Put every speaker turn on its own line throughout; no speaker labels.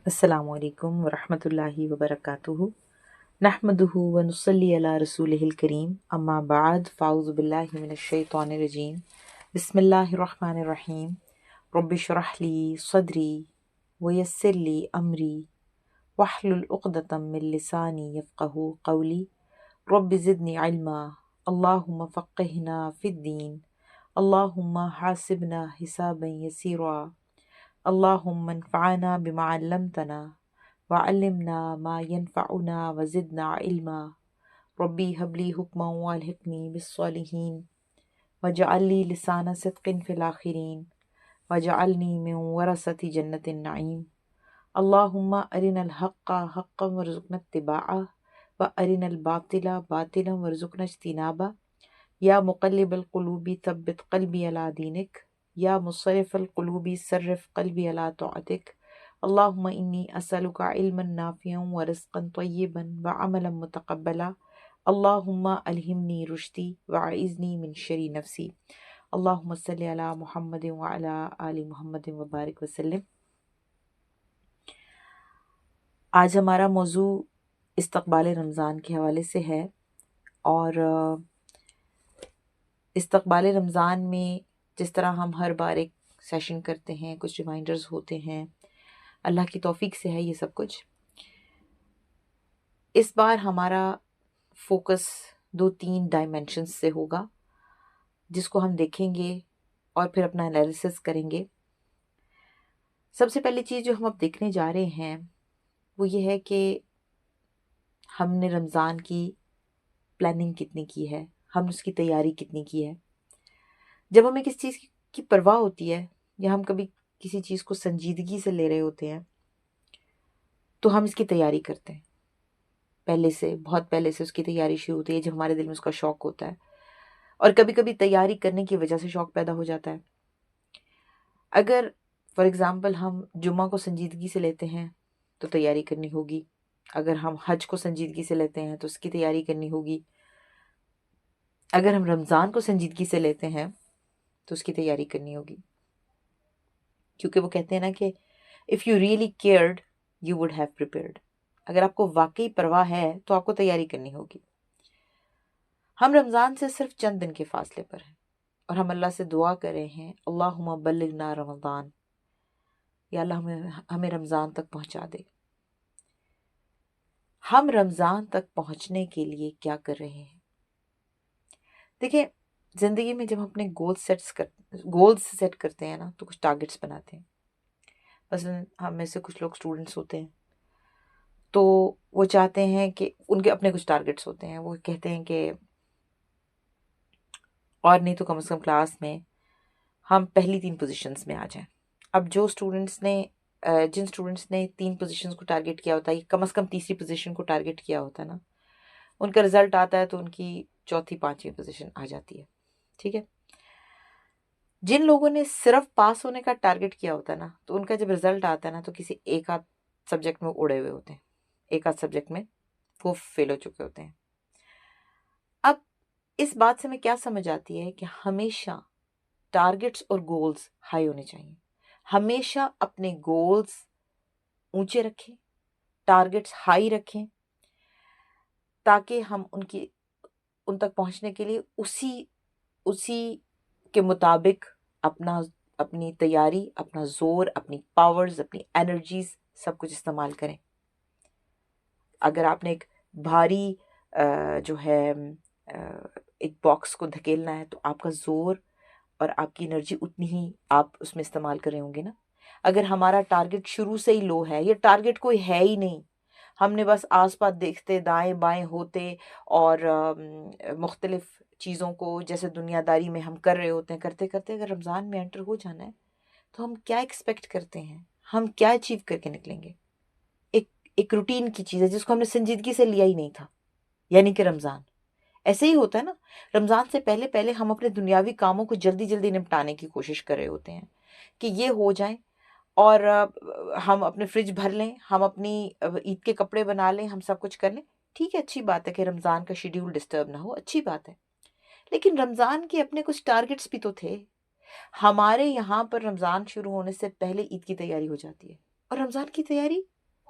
السلام علیکم ورحمۃ اللہ وبرکاتہ نحمدہ ونصلی علی رسولہ الکریم اما بعد فاعوذ باللہ من الشیطان الرجیم بسم اللہ الرحمن الرحیم رب اشرح لی صدری ویسر لی امری واحلل عقدۃ من لسانی یفقہوا قولی رب زدنی علما اللہم فقہنا فی الدین اللہم حاسبنا حسابا یسیرا اللہم انفعنا بما علمتنا وعلمنا ما ينفعنا وزدنا علما ربی حب لی حکما والحقنی بالصالحین واجعل لی لسان صدق فی الآخرین واجعلنی من ورثۃ جنۃ النعیم اللہم ارنا الحق حقا وارزقنا اتباعہ وارنا الباطل باطلا وارزقنا اجتنابہ یا مقلب القلوب ثبت قلبی علی دینک یا مصرف القلوب صرف قلبی علی طاعتک اللہم انی اسألک علما نافعا ورزقا طیبا وعملا متقبلا اللہم الہمنی رشدی واعذنی من شر نفسی اللہم صلی علی محمد وعلی آل محمد وبارک وسلم۔ آج ہمارا موضوع استقبال رمضان کے حوالے سے ہے، اور استقبال رمضان میں جس طرح ہم ہر بار ایک سیشن کرتے ہیں، کچھ ریمائنڈرز ہوتے ہیں، اللہ کی توفیق سے ہے یہ سب کچھ۔ اس بار ہمارا فوکس 2-3 ڈائمینشنز سے ہوگا، جس کو ہم دیکھیں گے اور پھر اپنا انالیسس کریں گے۔ سب سے پہلی چیز جو ہم اب دیکھنے جا رہے ہیں وہ یہ ہے کہ ہم نے رمضان کی پلاننگ کتنی کی ہے، ہم نے اس کی تیاری کتنی کی ہے۔ جب ہمیں کسی چیز کی پرواہ ہوتی ہے یا ہم کبھی کسی چیز کو سنجیدگی سے لے رہے ہوتے ہیں تو ہم اس کی تیاری کرتے ہیں، پہلے سے بہت پہلے سے اس کی تیاری شروع ہوتی ہے جب ہمارے دل میں اس کا شوق ہوتا ہے، اور کبھی کبھی تیاری کرنے کی وجہ سے شوق پیدا ہو جاتا ہے۔ اگر فار ایگزامپل ہم جمعہ کو سنجیدگی سے لیتے ہیں تو تیاری کرنی ہوگی، اگر ہم حج کو سنجیدگی سے لیتے ہیں تو اس کی تیاری کرنی ہوگی، اگر ہم رمضان کو سنجیدگی سے لیتے ہیں تو اس کی تیاری کرنی ہوگی، کیونکہ وہ کہتے ہیں نا کہ if you really cared you would have prepared۔ اگر آپ کو واقعی پرواہ ہے تو آپ کو تیاری کرنی ہوگی۔ ہم رمضان سے صرف چند دن کے فاصلے پر ہیں اور ہم اللہ سے دعا کر رہے ہیں، اللہم بلغنا رمضان، یا اللہ ہمیں رمضان تک پہنچا دے۔ ہم رمضان تک پہنچنے کے لیے کیا کر رہے ہیں؟ دیکھیں، زندگی میں جب ہم اپنے گولز سیٹ کرتے ہیں نا تو کچھ ٹارگٹس بناتے ہیں۔ مثلا ہم میں سے کچھ لوگ اسٹوڈنٹس ہوتے ہیں تو وہ چاہتے ہیں کہ ان کے اپنے کچھ ٹارگٹس ہوتے ہیں، وہ کہتے ہیں کہ اور نہیں تو کم از کم کلاس میں ہم پہلی 3 پوزیشنز میں آ جائیں۔ اب جن اسٹوڈنٹس نے 3 پوزیشنز کو ٹارگٹ کیا ہوتا ہے، کم از کم تیسری پوزیشن کو ٹارگٹ کیا ہوتا ہے نا، ان کا رزلٹ آتا ہے تو ان کی چوتھی 5ویں پوزیشن آ جاتی ہے، ٹھیک ہے۔ جن لوگوں نے صرف پاس ہونے کا ٹارگٹ کیا ہوتا ہے نا تو ان کا جب رزلٹ آتا ہے نا تو کسی ایک آدھ سبجیکٹ میں اڑے ہوئے ہوتے ہیں، ایک آدھ سبجیکٹ میں وہ فیل ہو چکے ہوتے ہیں۔ اب اس بات سے ہمیں کیا سمجھ آتی ہے کہ ہمیشہ ٹارگٹس اور گولز ہائی ہونے چاہیے، ہمیشہ اپنے گولز اونچے رکھیں، ٹارگٹس ہائی رکھیں، تاکہ ہم ان تک پہنچنے کے لیے اسی کے مطابق اپنی تیاری، اپنا زور، اپنی پاورز، اپنی انرجیز سب کچھ استعمال کریں۔ اگر آپ نے ایک بھاری جو ہے ایک باکس کو دھکیلنا ہے تو آپ کا زور اور آپ کی انرجی اتنی ہی آپ اس میں استعمال کر رہے ہوں گے نا۔ اگر ہمارا ٹارگٹ شروع سے ہی لو ہے، یہ ٹارگٹ کوئی ہے ہی نہیں، ہم نے بس آس پاس دیکھتے دائیں بائیں ہوتے اور مختلف چیزوں کو جیسے دنیا داری میں ہم کر رہے ہوتے ہیں، کرتے کرتے اگر رمضان میں انٹر ہو جانا ہے تو ہم کیا ایکسپیکٹ کرتے ہیں، ہم کیا اچیو کر کے نکلیں گے؟ ایک روٹین کی چیز ہے جس کو ہم نے سنجیدگی سے لیا ہی نہیں تھا، یعنی کہ رمضان۔ ایسے ہی ہوتا ہے نا، رمضان سے پہلے ہم اپنے دنیاوی کاموں کو جلدی جلدی نپٹانے کی کوشش کر رہے ہوتے ہیں کہ یہ ہو جائیں، اور ہم اپنے فریج بھر لیں، ہم اپنی عید کے کپڑے بنا لیں، ہم سب کچھ کر لیں۔ ٹھیک ہے، اچھی بات ہے کہ رمضان کا شیڈیول ڈسٹرب نہ ہو، اچھی بات ہے، لیکن رمضان کے اپنے کچھ ٹارگٹس بھی تو تھے۔ ہمارے یہاں پر رمضان شروع ہونے سے پہلے عید کی تیاری ہو جاتی ہے، اور رمضان کی تیاری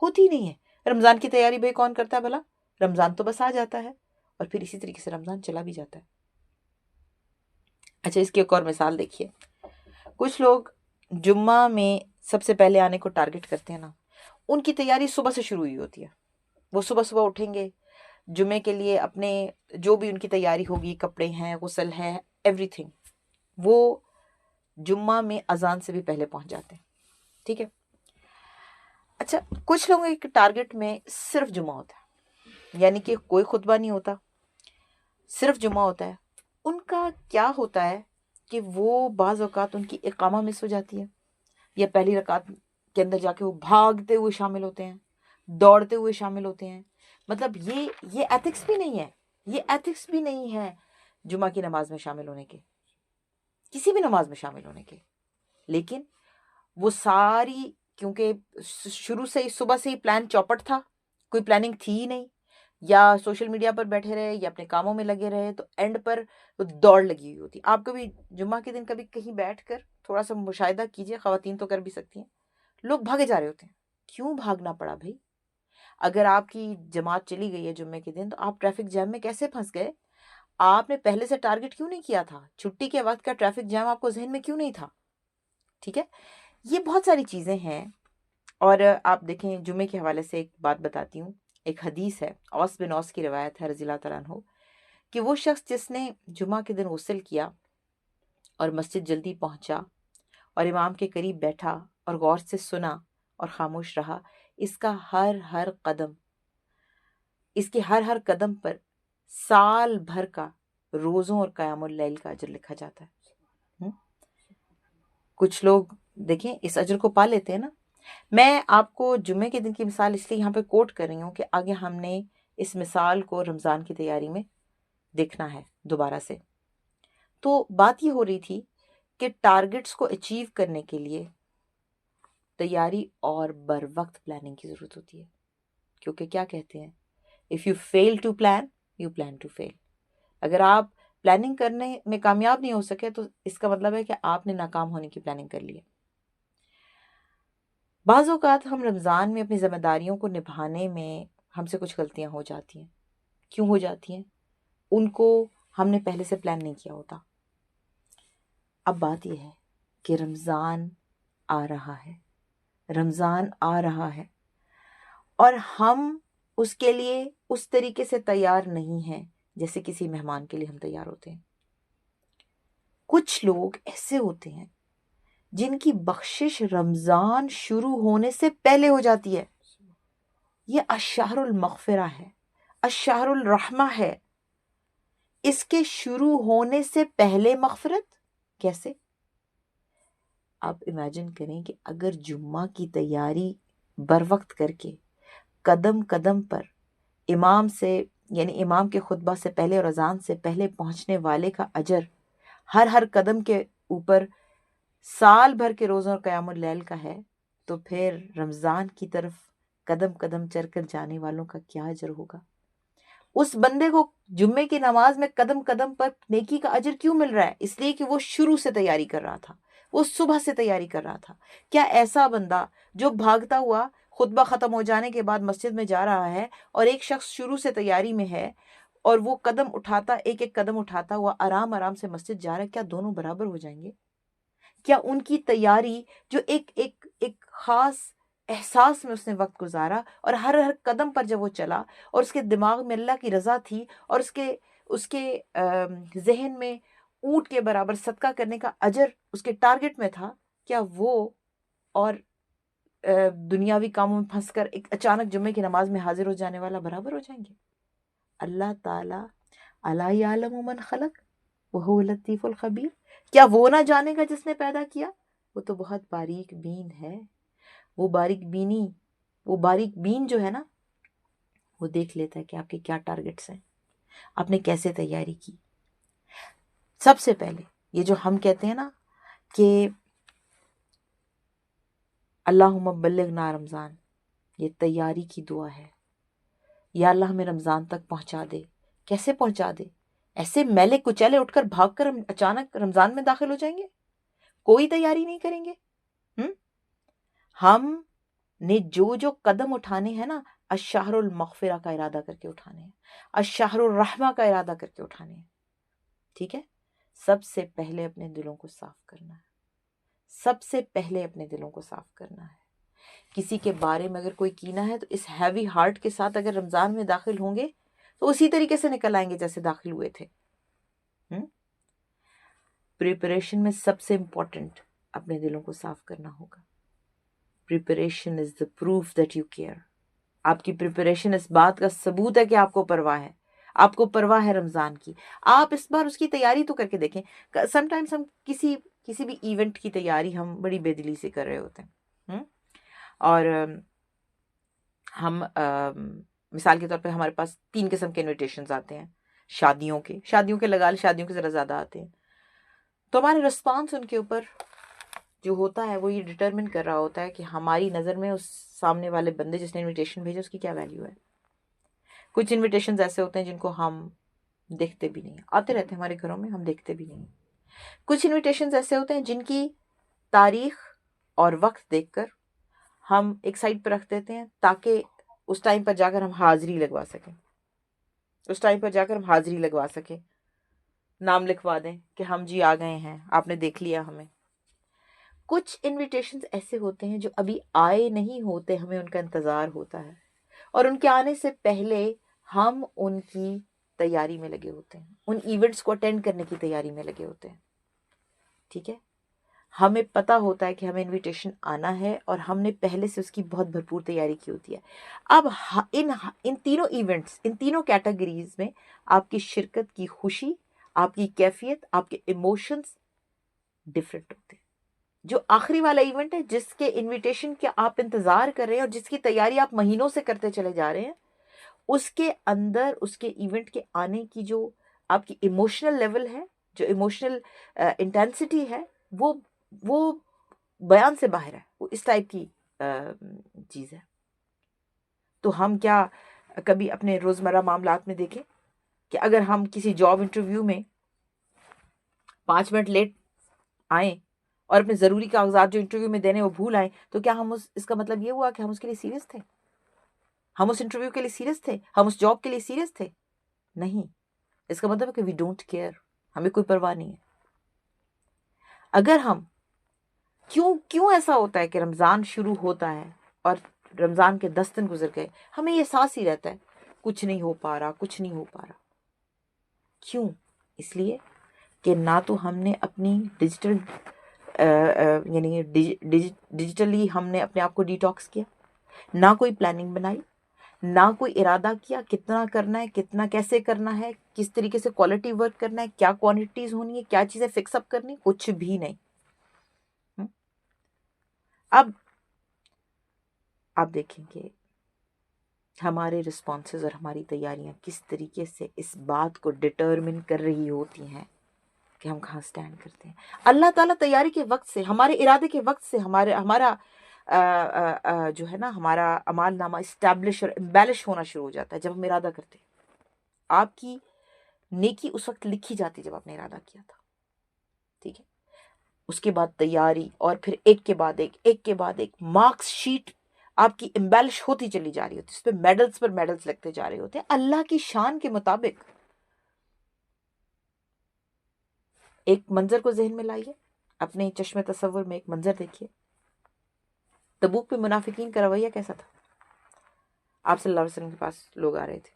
ہوتی نہیں ہے۔ رمضان کی تیاری بھائی کون کرتا ہے بھلا؟ رمضان تو بس آ جاتا ہے اور پھر اسی طریقے سے رمضان چلا بھی جاتا ہے۔ اچھا، اس کی ایک اور مثال دیکھیے، کچھ لوگ جمعہ میں سب سے پہلے آنے کو ٹارگٹ کرتے ہیں نا، ان کی تیاری صبح سے شروع ہوئی ہوتی ہے۔ وہ صبح صبح اٹھیں گے، جمعے کے لیے اپنے جو بھی ان کی تیاری ہوگی، کپڑے ہیں، غسل ہے، ایوری تھنگ، وہ جمعہ میں اذان سے بھی پہلے پہنچ جاتے ہیں، ٹھیک ہے۔ اچھا، کچھ لوگوں کے ٹارگٹ میں صرف جمعہ ہوتا ہے، یعنی کہ کوئی خطبہ نہیں ہوتا، صرف جمعہ ہوتا ہے۔ ان کا کیا ہوتا ہے کہ وہ بعض اوقات ان کی اقامہ مس ہو جاتی ہے، یا پہلی رکعت کے اندر جا کے وہ بھاگتے ہوئے شامل ہوتے ہیں، دوڑتے ہوئے شامل ہوتے ہیں۔ مطلب یہ ایتھکس بھی نہیں ہے، یہ ایتھکس بھی نہیں ہے جمعہ کی نماز میں شامل ہونے کے، کسی بھی نماز میں شامل ہونے کے۔ لیکن وہ ساری، کیونکہ شروع سے ہی صبح سے ہی پلان چوپٹ تھا، کوئی پلاننگ تھی ہی نہیں، یا سوشل میڈیا پر بیٹھے رہے یا اپنے کاموں میں لگے رہے، تو اینڈ پر وہ دوڑ لگی ہوئی ہوتی۔ آپ کبھی جمعہ کے دن کبھی کہیں بیٹھ کر تھوڑا سا مشاہدہ کیجئے، خواتین تو کر بھی سکتی ہیں، لوگ بھاگے جا رہے ہوتے ہیں۔ کیوں بھاگنا پڑا بھائی؟ اگر آپ کی جماعت چلی گئی ہے جمعے کے دن، تو آپ ٹریفک جیم میں کیسے پھنس گئے؟ آپ نے پہلے سے ٹارگٹ کیوں نہیں کیا تھا؟ چھٹی کے وقت کا ٹریفک جیم آپ کو ذہن میں کیوں نہیں تھا؟ ٹھیک ہے، یہ بہت ساری چیزیں ہیں۔ اور آپ دیکھیں، جمعے کے حوالے سے ایک بات بتاتی ہوں، ایک حدیث ہے، اوس بن اوس کی روایت ہے رضی اللہ تعالیٰ عنہ، کہ وہ شخص جس نے جمعہ کے دن غسل کیا اور مسجد جلدی پہنچا اور امام کے قریب بیٹھا اور غور سے سنا اور خاموش رہا، اس کا ہر قدم، اس کے ہر قدم پر سال بھر کا روزوں اور قیام اللیل کا اجر لکھا جاتا ہے۔ کچھ لوگ دیکھیں اس اجر کو پا لیتے ہیں نا۔ میں آپ کو جمعے کے دن کی مثال اس لیے یہاں پہ کوٹ کر رہی ہوں کہ آگے ہم نے اس مثال کو رمضان کی تیاری میں دیکھنا ہے دوبارہ سے۔ تو بات یہ ہو رہی تھی کہ ٹارگٹس کو اچیو کرنے کے لیے تیاری اور بر وقت پلاننگ کی ضرورت ہوتی ہے، کیونکہ کیا کہتے ہیں، if you fail to plan you plan to fail۔ اگر آپ پلاننگ کرنے میں کامیاب نہیں ہو سکے تو اس کا مطلب ہے کہ آپ نے ناکام ہونے کی پلاننگ کر لی ہے۔ بعض اوقات ہم رمضان میں اپنی ذمہ داریوں کو نبھانے میں ہم سے کچھ غلطیاں ہو جاتی ہیں۔ کیوں ہو جاتی ہیں؟ ان کو ہم نے پہلے سے پلان نہیں کیا ہوتا۔ اب بات یہ ہے کہ رمضان آ رہا ہے، رمضان آ رہا ہے، اور ہم اس کے لیے اس طریقے سے تیار نہیں ہیں جیسے کسی مہمان کے لیے ہم تیار ہوتے ہیں۔ کچھ لوگ ایسے ہوتے ہیں جن کی بخشش رمضان شروع ہونے سے پہلے ہو جاتی ہے۔ یہ الشہر المغفرہ ہے، الشہر الرحمہ ہے، اس کے شروع ہونے سے پہلے مغفرت کیسے؟ آپ امیجن کریں کہ اگر جمعہ کی تیاری بر وقت کر کے قدم قدم پر امام سے، یعنی امام کے خطبہ سے پہلے اور اذان سے پہلے پہنچنے والے کا اجر ہر قدم کے اوپر سال بھر کے روزوں اور قیام اللیل کا ہے، تو پھر رمضان کی طرف قدم قدم چل کر جانے والوں کا کیا اجر ہوگا؟ اس بندے کو جمعے کی نماز میں قدم قدم پر نیکی کا اجر کیوں مل رہا ہے؟ اس لیے کہ وہ شروع سے تیاری کر رہا تھا، وہ صبح سے تیاری کر رہا تھا۔ کیا ایسا بندہ جو بھاگتا ہوا خطبہ ختم ہو جانے کے بعد مسجد میں جا رہا ہے، اور ایک شخص شروع سے تیاری میں ہے اور وہ قدم اٹھاتا، ایک قدم اٹھاتا ہوا آرام سے مسجد جا رہا ہے، کیا دونوں برابر ہو جائیں گے؟ کیا ان کی تیاری جو ایک خاص احساس میں اس نے وقت گزارا، اور ہر قدم پر جب وہ چلا اور اس کے دماغ میں اللہ کی رضا تھی، اور اس کے ذہن میں اونٹ کے برابر صدقہ کرنے کا اجر اس کے ٹارگٹ میں تھا، کیا وہ اور دنیاوی کاموں میں پھنس کر ایک اچانک جمعے کی نماز میں حاضر ہو جانے والا برابر ہو جائیں گے؟ اللہ تعالیٰ الا یعلم من خلق وہو اللطیف الخبیر، کیا وہ نہ جانے گا جس نے پیدا کیا؟ وہ تو بہت باریک بین ہے۔ وہ باریک بین جو ہے نا، وہ دیکھ لیتا ہے کہ آپ کے کیا ٹارگٹس ہیں، آپ نے کیسے تیاری کی۔ سب سے پہلے یہ جو ہم کہتے ہیں نا کہ اللہم بلغنا رمضان، یہ تیاری کی دعا ہے، یا اللہ ہمیں رمضان تک پہنچا دے۔ کیسے پہنچا دے؟ ایسے میلے کچیلے اٹھ کر بھاگ کر ہم اچانک رمضان میں داخل ہو جائیں گے؟ کوئی تیاری نہیں کریں گے؟ ہم نے جو قدم اٹھانے ہیں نا، الشہر المغفرہ کا ارادہ کر کے اٹھانے ہیں، الشہر الرحمہ کا ارادہ کر کے اٹھانے ہیں. ٹھیک ہے، سب سے پہلے اپنے دلوں کو صاف کرنا ہے، سب سے پہلے اپنے دلوں کو صاف کرنا ہے. کسی کے بارے میں اگر کوئی کینہ ہے تو اس ہیوی ہارٹ کے ساتھ اگر رمضان میں داخل ہوں گے تو اسی طریقے سے نکل آئیں گے جیسے داخل ہوئے تھے. پریپریشن میں سب سے امپورٹنٹ اپنے دلوں کو صاف کرنا ہوگا. Preparation is the proof that you care. آپ کی پریپریشن اس بات کا ثبوت ہے کہ آپ کو پرواہ ہے، آپ کو پرواہ ہے رمضان کی. آپ اس بار اس کی تیاری تو کر کے دیکھیں. سم ٹائمز ہم کسی بھی ایونٹ کی تیاری ہم بڑی بے دلی سے کر رہے ہوتے ہیں، اور ہم مثال کے طور پہ ہمارے پاس 3 قسم کے انویٹیشنز آتے ہیں، شادیوں کے لگا لیں، شادیوں کے ذرا زیادہ آتے ہیں. تو ہمارے رسپانس ان کے اوپر جو ہوتا ہے وہ یہ ڈٹرمن کر رہا ہوتا ہے کہ ہماری نظر میں اس سامنے والے بندے جس نے انویٹیشن بھیجا اس کی کیا ویلیو ہے. کچھ انویٹیشنز ایسے ہوتے ہیں جن کو ہم دیکھتے بھی نہیں، آتے رہتے ہیں ہمارے گھروں میں، ہم دیکھتے بھی نہیں. کچھ انویٹیشنز ایسے ہوتے ہیں جن کی تاریخ اور وقت دیکھ کر ہم ایک سائٹ پہ رکھ دیتے ہیں تاکہ اس ٹائم پر جا کر ہم حاضری لگوا سکیں، نام لکھوا دیں کہ ہم جی آ گئے ہیں، آپ نے دیکھ لیا ہمیں. کچھ انویٹیشنز ایسے ہوتے ہیں جو ابھی آئے نہیں ہوتے، ہمیں ان کا انتظار ہوتا ہے، اور ان کے آنے سے پہلے ہم ان کی تیاری میں لگے ہوتے ہیں، ان ایونٹس کو اٹینڈ کرنے کی تیاری میں لگے ہوتے ہیں. ٹھیک ہے، ہمیں پتا ہوتا ہے کہ ہمیں انویٹیشن آنا ہے اور ہم نے پہلے سے اس کی بہت بھرپور تیاری کی ہوتی ہے. اب ان تینوں ایونٹس، ان تینوں کیٹیگریز میں آپ کی شرکت کی خوشی، آپ کی کیفیت، آپ کے ایموشنز ڈفرینٹ ہوتے ہیں. جو آخری والا ایونٹ ہے جس کے انویٹیشن کے آپ انتظار کر رہے ہیں اور جس کی تیاری آپ مہینوں سے کرتے چلے جا رہے ہیں، اس کے اندر اس کے ایونٹ کے آنے کی جو آپ کی ایموشنل لیول ہے، جو ایموشنل انٹینسٹی ہے، وہ بیان سے باہر ہے، وہ اس ٹائپ کی چیز ہے. تو ہم کیا کبھی اپنے روزمرہ معاملات میں دیکھیں کہ اگر ہم کسی جاب انٹرویو میں 5 منٹ لیٹ آئیں اور اپنے ضروری کاغذات جو انٹرویو میں دینے وہ بھول آئیں، تو کیا ہم اس کا مطلب یہ ہوا کہ ہم اس کے لیے سیریس تھے، ہم اس انٹرویو کے لیے سیریس تھے، ہم اس جاب کے لیے سیریس تھے؟ نہیں. اس کا مطلب ہے کہ وی ڈونٹ کیئر، ہمیں کوئی پرواہ نہیں ہے. اگر ہم کیوں ایسا ہوتا ہے کہ رمضان شروع ہوتا ہے اور رمضان کے 10 دن گزر گئے ہمیں یہ احساس ہی رہتا ہے کچھ نہیں ہو پا رہا. کیوں؟ اس لیے کہ نہ تو ہم نے اپنی ڈیجیٹلی ہم نے اپنے آپ کو ڈیٹاکس کیا، نہ کوئی پلاننگ بنائی، نہ کوئی ارادہ کیا کتنا کرنا ہے، کتنا کیسے کرنا ہے، کس طریقے سے کوالٹی ورک کرنا ہے، کیا کوانٹیٹیز ہونی ہے، کیا چیزیں فکس اپ کرنی، کچھ بھی نہیں. اب آپ دیکھیں کہ ہمارے رسپانسز اور ہماری تیاریاں کس طریقے سے اس بات کو ڈٹرمن کر رہی ہوتی ہیں کہ ہم کہاں سٹینڈ کرتے ہیں. اللہ تعالیٰ تیاری کے وقت سے، ہمارے ارادے کے وقت سے ہمارا جو ہے نا ہمارا اعمال نامہ اسٹیبلش اور امبیلش ہونا شروع ہو جاتا ہے جب ہم ارادہ کرتے ہیں. آپ کی نیکی اس وقت لکھی جاتی جب آپ نے ارادہ کیا تھا. ٹھیک ہے، اس کے بعد تیاری، اور پھر ایک کے بعد ایک مارکس شیٹ آپ کی امبیلش ہوتی چلی جا رہی ہوتی ہے، اس پہ میڈلز پر میڈلز لگتے جا رہے ہوتے ہیں اللہ کی شان کے مطابق. ایک منظر کو ذہن میں لائیے، اپنے چشم تصور میں ایک منظر دیکھیے. تبوک پہ منافقین کا رویہ کیسا تھا؟ آپ صلی اللہ علیہ وسلم کے پاس لوگ آ رہے تھے،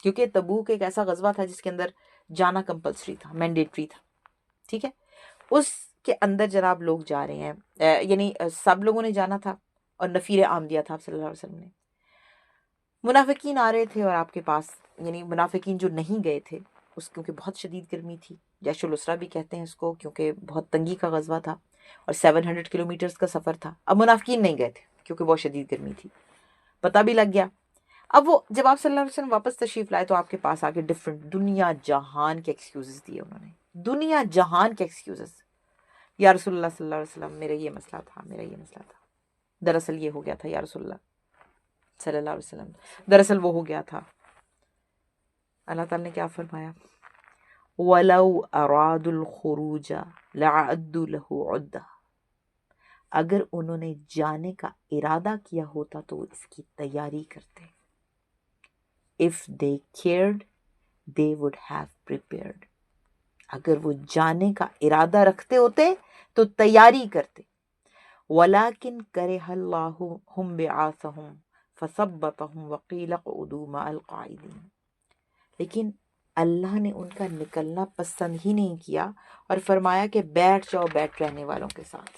کیونکہ تبوک ایک ایسا غزوہ تھا جس کے اندر جانا کمپلسری تھا، مینڈیٹری تھا. ٹھیک ہے، اس کے اندر جناب لوگ جا رہے ہیں، یعنی سب لوگوں نے جانا تھا اور نفیر عام دیا تھا آپ صلی اللہ علیہ وسلم نے. منافقین آ رہے تھے اور آپ کے پاس، یعنی منافقین جو نہیں گئے تھے، اس کیونکہ بہت شدید گرمی تھی، جیش الاسرا بھی کہتے ہیں اس کو، کیونکہ بہت تنگی کا غزوہ تھا اور 700 کلومیٹرز کا سفر تھا. اب منافقین نہیں گئے تھے کیونکہ بہت شدید گرمی تھی، پتہ بھی لگ گیا. اب وہ جب آپ صلی اللہ علیہ وسلم واپس تشریف لائے تو آپ کے پاس آگے ڈفرنٹ دنیا جہان کے ایکسکیوزز دیے انہوں نے، دنیا جہان کے ایکسکیوزز. یا رسول اللہ صلی اللہ علیہ وسلم میرا یہ مسئلہ تھا، دراصل یہ ہو گیا تھا یا رسول اللہ صلی اللہ علیہ وسلم، دراصل وہ ہو گیا تھا. اللہ تعالیٰ نے کیا فرمایا؟ وَلَوْ أَرَادُوا الْخُرُوجَ لَعَدُّوا لَهُ عُدَّةً. اگر انہوں نے جانے کا ارادہ کیا ہوتا تو وہ اس کی تیاری کرتے. If they cared, they would have prepared. اگر وہ جانے کا ارادہ رکھتے ہوتے تو تیاری کرتے. وَلَكِنْ كَرِهَ اللَّهُ هُمْ بِعَاثَهُمْ فَثَبَّتَهُمْ وَقِيلَ اقْعُدُوا مَعَ الْقَاعِدِينَ. لیکن اللہ نے ان کا نکلنا پسند ہی نہیں کیا اور فرمایا کہ بیٹھ جاؤ بیٹھ رہنے والوں کے ساتھ.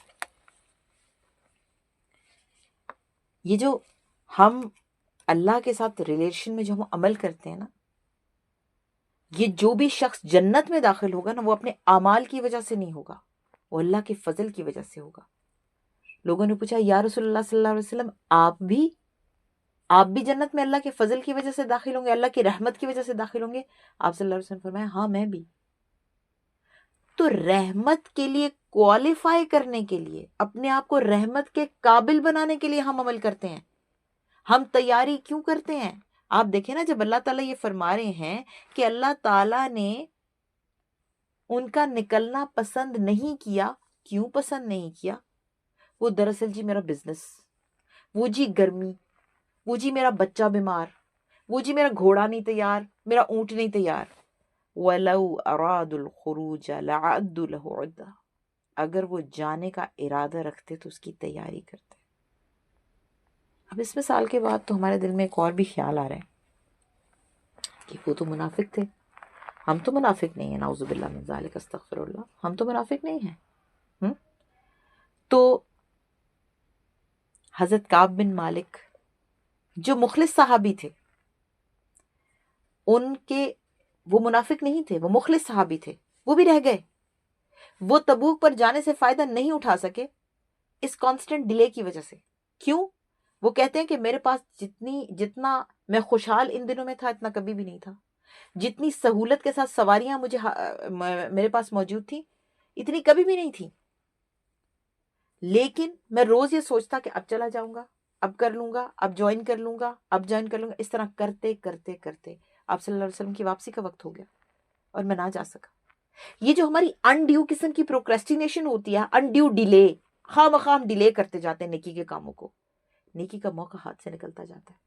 یہ جو ہم اللہ کے ساتھ ریلیشن میں جو ہم عمل کرتے ہیں نا، یہ جو بھی شخص جنت میں داخل ہوگا نا، وہ اپنے اعمال کی وجہ سے نہیں ہوگا، وہ اللہ کے فضل کی وجہ سے ہوگا. لوگوں نے پوچھا یا رسول اللہ صلی اللہ علیہ وسلم، آپ بھی جنت میں اللہ کے فضل کی وجہ سے داخل ہوں گے، اللہ کی رحمت کی وجہ سے داخل ہوں گے؟ آپ صلی اللہ علیہ وسلم فرمایا ہاں میں بھی. تو رحمت کے لیے کوالیفائی کرنے کے لیے، اپنے آپ کو رحمت کے قابل بنانے کے لیے ہم عمل کرتے ہیں. ہم تیاری کیوں کرتے ہیں؟ آپ دیکھیں نا، جب اللہ تعالیٰ یہ فرما رہے ہیں کہ اللہ تعالیٰ نے ان کا نکلنا پسند نہیں کیا، کیوں پسند نہیں کیا؟ وہ دراصل جی میرا بزنس، وہ جی گرمی، وہ جی میرا بچہ بیمار، وہ جی میرا گھوڑا نہیں تیار، میرا اونٹ نہیں تیار. وَلَوْ أَرَادُوا الْخُرُوجَ لَعَدُّوا لَهُ عُدَّةً. اگر وہ جانے کا ارادہ رکھتے تو اس کی تیاری کرتے. اب اس مثال کے بعد تو ہمارے دل میں ایک اور بھی خیال آ رہا ہے کہ وہ تو منافق تھے، ہم تو منافق نہیں ہیں، نعوذ باللہ من ذالک، استغفر اللہ، ہم تو منافق نہیں ہیں. تو حضرت کعب بن مالک جو مخلص صحابی تھے، ان کے وہ منافق نہیں تھے، وہ مخلص صحابی تھے، وہ بھی رہ گئے. وہ تبوک پر جانے سے فائدہ نہیں اٹھا سکے اس کانسٹنٹ ڈیلے کی وجہ سے. کیوں؟ وہ کہتے ہیں کہ میرے پاس جتنا میں خوشحال ان دنوں میں تھا اتنا کبھی بھی نہیں تھا. جتنی سہولت کے ساتھ سواریاں میرے پاس موجود تھیں اتنی کبھی بھی نہیں تھی. لیکن میں روز یہ سوچتا کہ اب چلا جاؤں گا، اب کر لوں گا، اب جوائن کر لوں گا، اب جوائن کر لوں گا. اس طرح کرتے کرتے کرتے آپ صلی اللہ علیہ وسلم کی واپسی کا وقت ہو گیا اور میں نہ جا سکا. یہ جو ہماری انڈیو قسم کی پروکریسٹینیشن ہوتی ہے، انڈیو ڈیلے، خواہ مخواہ ہم ڈیلے کرتے جاتے ہیں نیکی کے کاموں کو، نیکی کا موقع ہاتھ سے نکلتا جاتا ہے.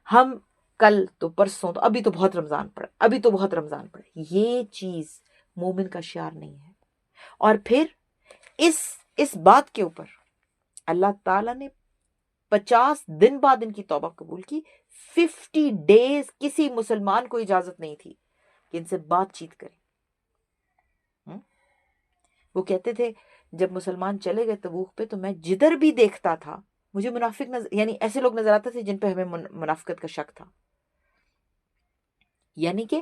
ہم کل تو پرسوں تو ابھی تو بہت رمضان پڑے، یہ چیز مومن کا شعار نہیں ہے. اور پھر اس بات کے اوپر اللہ تعالیٰ نے 50 دن بعد ان کی توبہ قبول کی. 50 ڈیز کسی مسلمان کو اجازت نہیں تھی کہ ان سے بات چیت کریں. وہ کہتے تھے جب مسلمان چلے گئے تبوک پہ تو میں جدھر بھی دیکھتا تھا مجھے منافق یعنی ایسے لوگ نظر آتے تھے جن پہ ہمیں منافقت کا شک تھا. یعنی کہ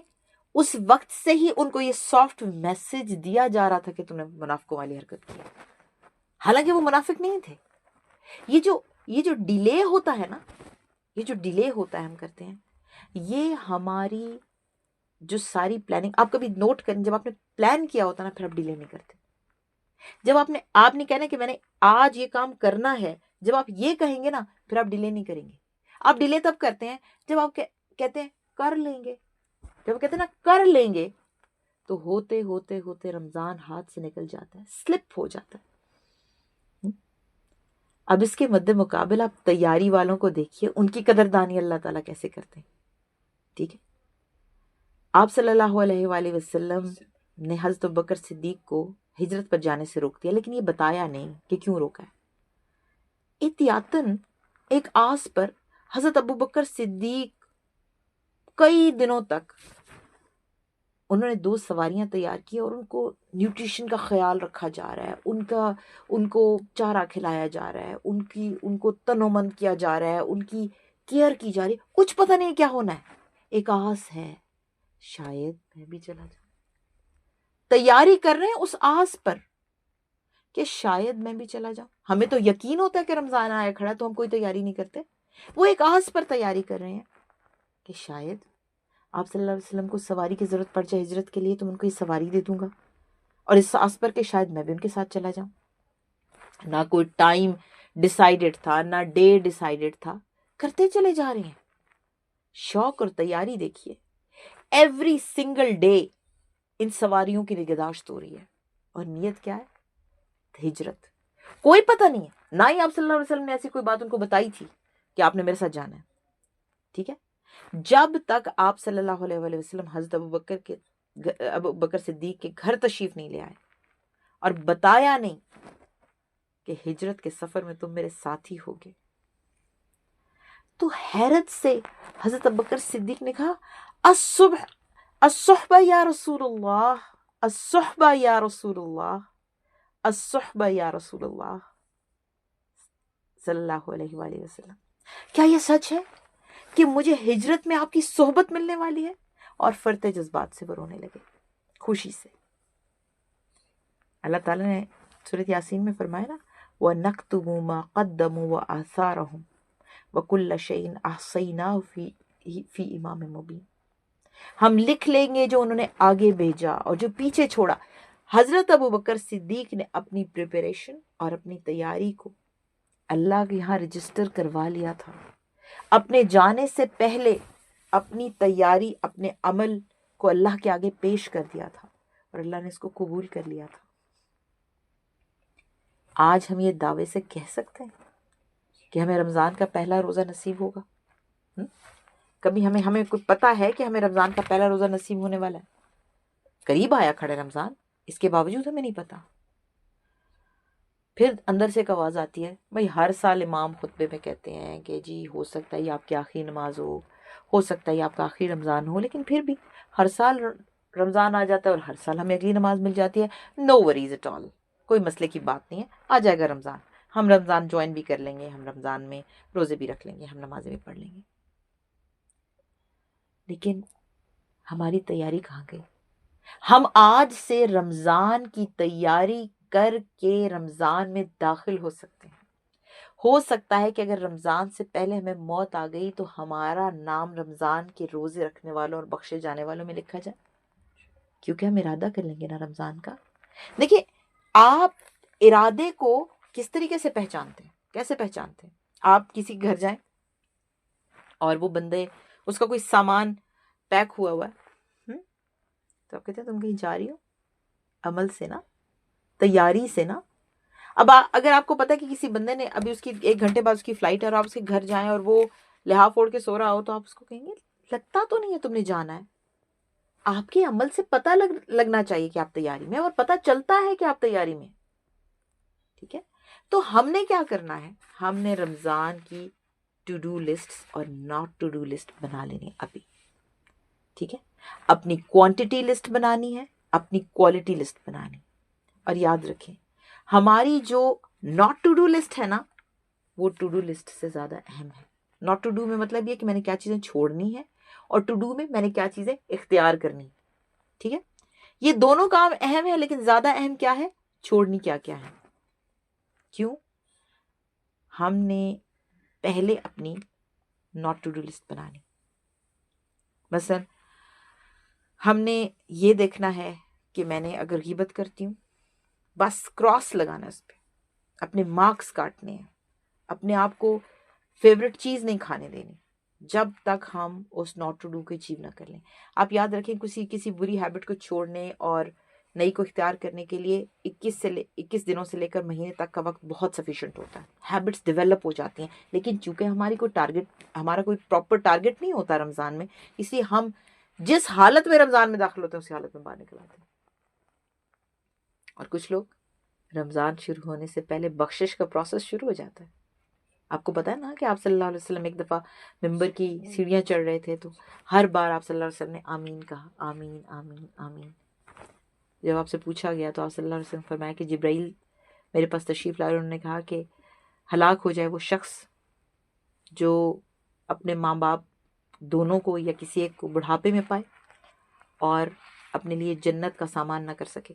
اس وقت سے ہی ان کو یہ سافٹ میسج دیا جا رہا تھا کہ تم نے منافقوں والی حرکت کی، حالانکہ وہ منافق نہیں تھے. یہ جو ڈیلے ہوتا ہے نا، یہ جو ڈیلے ہوتا ہے ہم کرتے ہیں، یہ ہماری جو ساری پلاننگ، آپ کبھی نوٹ کریں جب آپ نے پلان کیا ہوتا نا پھر آپ ڈیلے نہیں کرتے. جب آپ نے کہنا کہ میں نے آج یہ کام کرنا ہے، جب آپ یہ کہیں گے نا پھر آپ ڈیلے نہیں کریں گے. آپ ڈیلے تب کرتے ہیں جب آپ کہتے ہیں کر لیں گے، جب کہتے ہیں نا کر لیں گے تو ہوتے ہوتے ہوتے رمضان ہاتھ سے نکل جاتا ہے، سلپ ہو جاتا ہے. اب اس کے مد مقابل آپ تیاری والوں کو دیکھیے، ان کی قدردانی اللہ تعالیٰ کیسے کرتے ہیں. ٹھیک ہے، آپ صلی اللہ علیہ وآلہ وسلم نے حضرت ابوبکر صدیق کو ہجرت پر جانے سے روک دیا، لیکن یہ بتایا نہیں کہ کیوں روکا ہے. احتیاطاً ایک آس پر حضرت ابوبکر صدیق کئی دنوں تک انہوں نے 2 سواریاں تیار کی اور ان کو نیوٹریشن کا خیال رکھا جا رہا ہے، ان کو چارہ کھلایا جا رہا ہے، ان کو تنومند کیا جا رہا ہے، ان کی کیئر کی جا رہی ہے. کچھ پتہ نہیں کیا ہونا ہے، ایک آس ہے شاید میں بھی چلا جاؤں. تیاری کر رہے ہیں اس آس پر کہ شاید میں بھی چلا جاؤں. ہمیں تو یقین ہوتا ہے کہ رمضان آیا کھڑا ہے تو ہم کوئی تیاری نہیں کرتے. وہ ایک آس پر تیاری کر رہے ہیں کہ شاید آپ صلی اللہ علیہ وسلم کو سواری کی ضرورت پڑ جائے ہجرت کے لیے تو میں ان کو یہ سواری دے دوں گا، اور اس آس پر کہ شاید میں بھی ان کے ساتھ چلا جاؤں. نہ کوئی ٹائم ڈیسائیڈڈ تھا، نہ ڈے ڈیسائیڈڈ تھا، کرتے چلے جا رہے ہیں. شوق اور تیاری دیکھیے، ایوری سنگل ڈے ان سواریوں کی نگہداشت ہو رہی ہے، اور نیت کیا ہے؟ ہجرت. کوئی پتہ نہیں ہے، نہ ہی آپ صلی اللہ علیہ وسلم نے ایسی کوئی بات ان کو بتائی تھی کہ آپ نے میرے ساتھ جانا ہے. ٹھیک ہے، جب تک آپ صلی اللہ علیہ وآلہ وسلم حضرت ابو بکر صدیق کے گھر تشریف نہیں لے آئے اور بتایا نہیں کہ ہجرت کے سفر میں تم میرے ساتھی ہوگے، تو حیرت سے حضرت ابو بکر صدیق نے کہا الصحبہ یا رسول اللہ، الصحبہ یا رسول اللہ، الصحبہ یا رسول اللہ صلی اللہ علیہ وآلہ وسلم. کیا یہ سچ ہے کہ مجھے ہجرت میں آپ کی صحبت ملنے والی ہے؟ اور فرتے جذبات سے وہ رونے لگے، خوشی سے. اللہ تعالیٰ نے سورۃ یاسین میں فرمایا نا وَنَكْتُبُ مَا قَدَّمُوا وَآثَارَهُمْ وَكُلَّ شَيْءٍ أَحْصَيْنَاهُ فِي إِمَامٍ مُبِينٍ. ہم لکھ لیں گے جو انہوں نے آگے بھیجا اور جو پیچھے چھوڑا. حضرت ابو بکر صدیق نے اپنی پریپریشن اور اپنی تیاری کو اللہ کے یہاں رجسٹر کروا لیا تھا. اپنے جانے سے پہلے اپنی تیاری، اپنے عمل کو اللہ کے آگے پیش کر دیا تھا اور اللہ نے اس کو قبول کر لیا تھا. آج ہم یہ دعوے سے کہہ سکتے ہیں کہ ہمیں رمضان کا پہلا روزہ نصیب ہوگا؟ کبھی ہمیں کوئی پتہ ہے کہ ہمیں رمضان کا پہلا روزہ نصیب ہونے والا ہے؟ قریب آیا کھڑے رمضان، اس کے باوجود ہمیں نہیں پتا. پھر اندر سے ایک آواز آتی ہے، بھائی ہر سال امام خطبے میں کہتے ہیں کہ جی ہو سکتا ہے یہ آپ کی آخری نماز ہو سکتا ہے یہ آپ کا آخری رمضان ہو، لیکن پھر بھی ہر سال رمضان آ جاتا ہے اور ہر سال ہمیں اگلی نماز مل جاتی ہے. نو وریز ایٹ آل، کوئی مسئلے کی بات نہیں ہے، آ جائے گا رمضان، ہم رمضان جوائن بھی کر لیں گے، ہم رمضان میں روزے بھی رکھ لیں گے، ہم نمازیں بھی پڑھ لیں گے. لیکن ہماری تیاری کہاں گئی؟ ہم آج سے رمضان کی تیاری کر کے رمضان میں داخل ہو سکتے ہیں. ہو سکتا ہے کہ اگر رمضان سے پہلے ہمیں موت آ گئی تو ہمارا نام رمضان کے روزے رکھنے والوں اور بخشے جانے والوں میں لکھا جائے، کیونکہ ہم ارادہ کر لیں گے نا رمضان کا. دیکھیے آپ ارادے کو کس طریقے سے پہچانتے ہیں، کیسے پہچانتے ہیں؟ آپ کسی گھر جائیں اور وہ بندے، اس کا کوئی سامان پیک ہوا ہوا ہے، تو آپ کہتے ہیں تم کہیں جا رہی ہو؟ عمل سے نا، تیاری سے نا. اب اگر آپ کو پتا کہ کسی بندے نے ابھی اس کی 1 گھنٹے بعد اس کی فلائٹ ہے اور آپ اس کے گھر جائیں اور وہ لحاف اوڑھ کے سو رہا ہو، تو آپ اس کو کہیں گے لگتا تو نہیں ہے تم نے جانا ہے. آپ کے عمل سے پتہ لگنا چاہیے کہ آپ تیاری میں، اور پتہ چلتا ہے کہ آپ تیاری میں. ٹھیک ہے، تو ہم نے کیا کرنا ہے؟ ہم نے رمضان کی ٹو ڈو لسٹ اور ناٹ ٹو ڈو لسٹ بنا لینی ابھی. ٹھیک ہے، اپنی کوانٹٹی لسٹ بنانی ہے، اپنی کوالٹی لسٹ بنانی. اور یاد رکھیں ہماری جو ناٹ ٹو ڈو لسٹ ہے نا، وہ ٹو ڈو لسٹ سے زیادہ اہم ہے. ناٹ ٹو ڈو میں مطلب یہ کہ میں نے کیا چیزیں چھوڑنی ہے، اور ٹو ڈو میں نے کیا چیزیں اختیار کرنی. ٹھیک ہے، یہ دونوں کام اہم ہے، لیکن زیادہ اہم کیا ہے؟ چھوڑنی کیا کیا ہے. کیوں؟ ہم نے پہلے اپنی ناٹ ٹو ڈو لسٹ بنانی. مثلا ہم نے یہ دیکھنا ہے کہ میں نے اگر غیبت کرتی ہوں، بس کراس لگانا اس پہ، اپنے مارکس کاٹنے ہیں، اپنے آپ کو فیوریٹ چیز نہیں کھانے دینی جب تک ہم اس ناٹ ٹو ڈو کو اچیو نہ کر لیں. آپ یاد رکھیں کسی بری ہیبٹ کو چھوڑنے اور نئی کو اختیار کرنے کے لیے 21 دنوں سے لے کر مہینے تک کا وقت بہت سفیشینٹ ہوتا ہے. ہیبٹس ڈیولپ ہو جاتی ہیں، لیکن چونکہ ہمارا کوئی پراپر ٹارگٹ نہیں ہوتا رمضان میں، اس لیے ہم جس حالت میں رمضان میں داخل ہوتے ہیں اسی حالت میں باہر نکل آتے ہیں. اور کچھ لوگ رمضان شروع ہونے سے پہلے بخشش کا پروسیس شروع ہو جاتا ہے. آپ کو پتا ہے نا کہ آپ صلی اللہ علیہ وسلم ایک دفعہ ممبر کی سیڑھیاں چڑھ رہے تھے، تو ہر بار آپ صلی اللہ علیہ وسلم نے آمین کہا، آمین آمین آمین. جب آپ سے پوچھا گیا تو آپ صلی اللہ علیہ وسلم فرمایا کہ جبرائیل میرے پاس تشریف لائے، انہوں نے کہا کہ ہلاک ہو جائے وہ شخص جو اپنے ماں باپ دونوں کو یا کسی ایک کو بڑھاپے میں پائے اور اپنے لیے جنت کا سامان نہ کر سکے.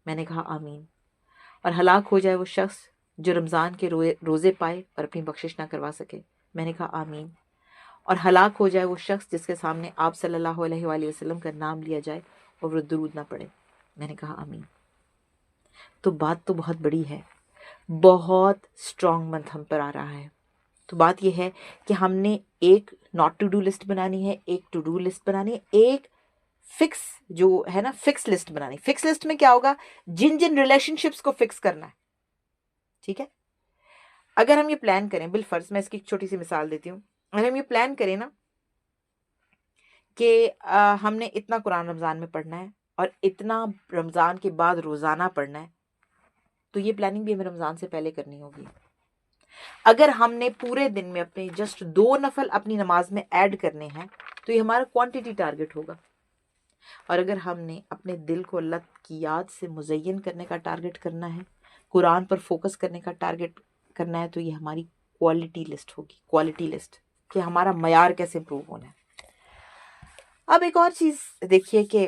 میں نے کہا آمین. اور ہلاک ہو جائے وہ شخص جو رمضان کے روزے پائے اور اپنی بخشش نہ کروا سکے. میں نے کہا آمین. اور ہلاک ہو جائے وہ شخص جس کے سامنے آپ صلی اللہ علیہ وآلہ وسلم کا نام لیا جائے اور وہ درود نہ پڑے. میں نے کہا آمین. تو بات تو بہت بڑی ہے، بہت اسٹرانگ منتھ ہم پر آ رہا ہے. تو بات یہ ہے کہ ہم نے ایک ناٹ ٹو ڈو لسٹ بنانی ہے، ایک ٹو ڈو لسٹ بنانی ہے، ایک فکس جو ہے نا فکس لسٹ بنانی. فکس لسٹ میں کیا ہوگا؟ جن ریلیشن شپس کو فکس کرنا ہے، ٹھیک ہے. اگر ہم یہ پلان کریں، بالفرض میں اس کی ایک چھوٹی سی مثال دیتی ہوں، اگر ہم یہ پلان کریں نا کہ ہم نے اتنا قرآن رمضان میں پڑھنا ہے اور اتنا رمضان کے بعد روزانہ پڑھنا ہے، تو یہ پلاننگ بھی ہمیں رمضان سے پہلے کرنی ہوگی. اگر ہم نے پورے دن میں اپنے جسٹ 2 نفل اپنی نماز میں ایڈ کرنے ہیں تو یہ ہمارا کوانٹٹی ٹارگٹ ہوگا. اور اگر ہم نے اپنے دل کو اللہ کی یاد سے مزین کرنے کا ٹارگٹ کرنا ہے، قرآن پر فوکس کرنے کا ٹارگٹ کرنا ہے، تو یہ ہماری کوالٹی لسٹ ہوگی، کوالٹی لسٹ کہ ہمارا معیار کیسے امپروو ہونا ہے. اب ایک اور چیز دیکھیے کہ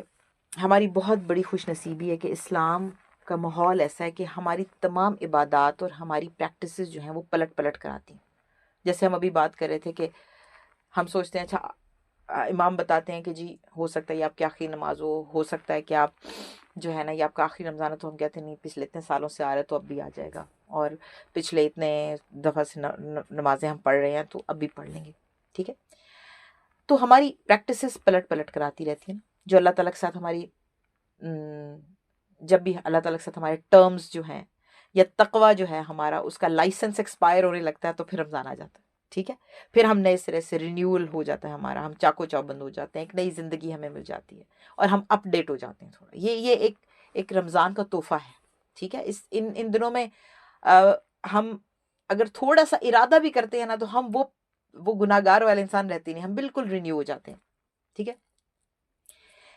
ہماری بہت بڑی خوش نصیبی ہے کہ اسلام کا ماحول ایسا ہے کہ ہماری تمام عبادات اور ہماری پریکٹسز جو ہیں وہ پلٹ پلٹ کر آتی ہیں. جیسے ہم ابھی بات کر رہے تھے کہ ہم سوچتے ہیں اچھا امام بتاتے ہیں کہ جی ہو سکتا ہے یہ آپ کی آخری نماز ہو سکتا ہے کہ آپ جو ہے نا یہ آپ کا آخری رمضان ہے، تو ہم کہتے ہیں نہیں پچھلے اتنے سالوں سے آ رہا ہے تو اب بھی آ جائے گا، اور پچھلے اتنے دفعہ سے نمازیں ہم پڑھ رہے ہیں تو اب بھی پڑھ لیں گے. ٹھیک ہے، تو ہماری پریکٹسز پلٹ پلٹ کر آتی رہتی ہیں جو اللہ تعالیٰ کے ساتھ ہماری جب بھی اللہ تعالیٰ کے ساتھ ہمارے ٹرمز جو ہیں یا تقوی جو ہے ہمارا اس کا لائسنس ایکسپائر ہونے لگتا ہے تو پھر رمضان آ جاتا ہے. ٹھیک ہے، پھر ہم نئے سرے سے رینیول ہو جاتا ہے ہمارا، ہم چاقو چوبند ہو جاتے ہیں، ایک نئی زندگی ہمیں مل جاتی ہے اور ہم اپ ڈیٹ ہو جاتے ہیں تھوڑا. یہ ایک رمضان کا تحفہ ہے. ٹھیک ہے، ان دنوں میں ہم اگر تھوڑا سا ارادہ بھی کرتے ہیں نا تو ہم وہ گناہگار والے انسان رہتے نہیں، ہم بالکل رینیو ہو جاتے ہیں. ٹھیک ہے،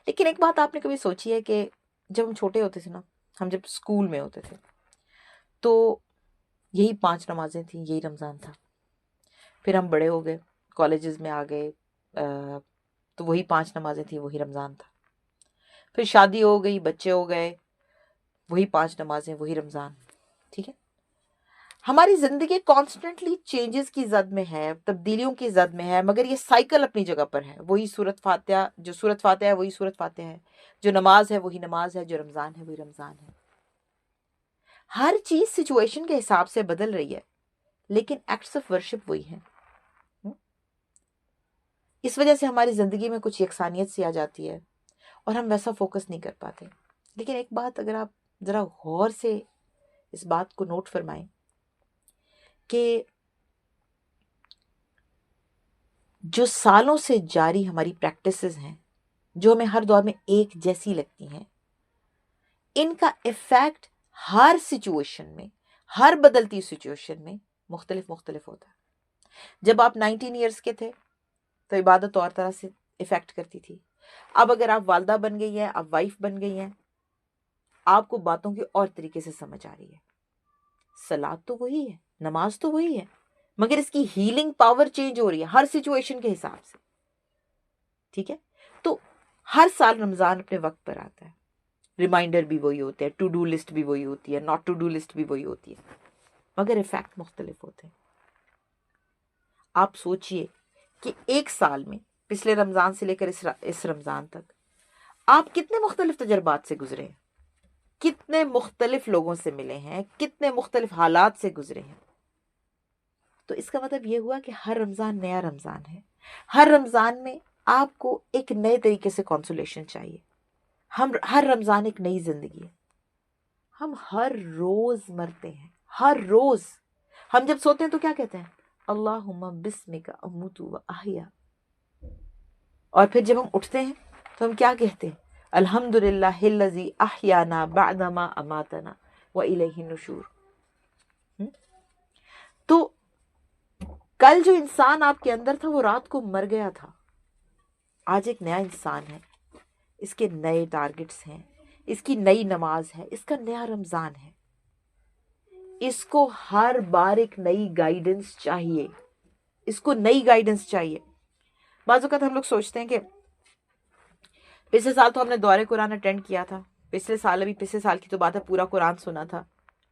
لیکن ایک بات آپ نے کبھی سوچی ہے کہ جب ہم چھوٹے ہوتے تھے نا، ہم جب اسکول میں ہوتے تھے تو یہی 5 نمازیں تھیں، یہی رمضان تھا. پھر ہم بڑے ہو گئے، کالجز میں آ گئے تو وہی 5 نمازیں تھیں، وہی رمضان تھا. پھر شادی ہو گئی، بچے ہو گئے، وہی 5 نمازیں، وہی رمضان. ٹھیک ہے، ہماری زندگی کانسٹنٹلی چینجز کی زد میں ہے، تبدیلیوں کی زد میں ہے، مگر یہ سائیکل اپنی جگہ پر ہے. وہی سورت فاتحہ، جو سورت فاتحہ ہے وہی سورت فاتحہ ہے، جو نماز ہے وہی نماز ہے، جو رمضان ہے وہی رمضان ہے. ہر چیز سچویشن کے حساب سے بدل رہی ہے لیکن ایکٹس آف ورشپ وہی ہیں. اس وجہ سے ہماری زندگی میں کچھ یکسانیت سی آ جاتی ہے اور ہم ویسا فوکس نہیں کر پاتے. لیکن ایک بات اگر آپ ذرا غور سے اس بات کو نوٹ فرمائیں کہ جو سالوں سے جاری ہماری پریکٹسز ہیں جو ہمیں ہر دور میں ایک جیسی لگتی ہیں، ان کا ایفیکٹ ہر سچویشن میں، ہر بدلتی سچویشن میں مختلف ہوتا ہے. جب آپ 19 ایئرس کے تھے تو عبادت اور طرح سے افیکٹ کرتی تھی. اب اگر آپ والدہ بن گئی ہیں، آپ وائف بن گئی ہیں، آپ کو باتوں کی اور طریقے سے سمجھ آ رہی ہے. صلاۃ تو وہی ہے، نماز تو وہی ہے، مگر اس کی ہیلنگ پاور چینج ہو رہی ہے ہر سچویشن کے حساب سے. ٹھیک ہے، تو ہر سال رمضان اپنے وقت پر آتا ہے، ریمائنڈر بھی وہی ہوتے ہیں، ٹو ڈو لسٹ بھی وہی ہوتی ہے، ناٹ ٹو ڈو لسٹ بھی وہی ہوتی ہے، مگر ایفیکٹ مختلف ہوتے ہیں. آپ سوچئے کہ ایک سال میں پچھلے رمضان سے لے کر اس رمضان تک آپ کتنے مختلف تجربات سے گزرے ہیں، کتنے مختلف لوگوں سے ملے ہیں، کتنے مختلف حالات سے گزرے ہیں. تو اس کا مطلب یہ ہوا کہ ہر رمضان نیا رمضان ہے. ہر رمضان میں آپ کو ایک نئے طریقے سے کنسولیشن چاہیے. ہر رمضان ایک نئی زندگی ہے. ہم ہر روز مرتے ہیں، ہر روز. ہم جب سوتے ہیں تو کیا کہتے ہیں؟ اللہم بسمک اموت و احیا. اور پھر جب ہم اٹھتے ہیں تو ہم کیا کہتے ہیں؟ الحمدللہ الذی احیانا بعدما اماتنا والیہ النشور. تو کل جو انسان آپ کے اندر تھا وہ رات کو مر گیا تھا، آج ایک نیا انسان ہے، اس کے نئے ٹارگٹس ہیں، اس کی نئی نماز ہے، اس کا نیا رمضان ہے. اس کو ہر بار ایک نئی گائیڈنس چاہیے، اس کو نئی گائیڈنس چاہیے. بعض اوقات ہم لوگ سوچتے ہیں کہ پچھلے سال تو ہم نے دورہ قرآن اٹینڈ کیا تھا، پچھلے سال کی تو بات ہے پورا قرآن سنا تھا،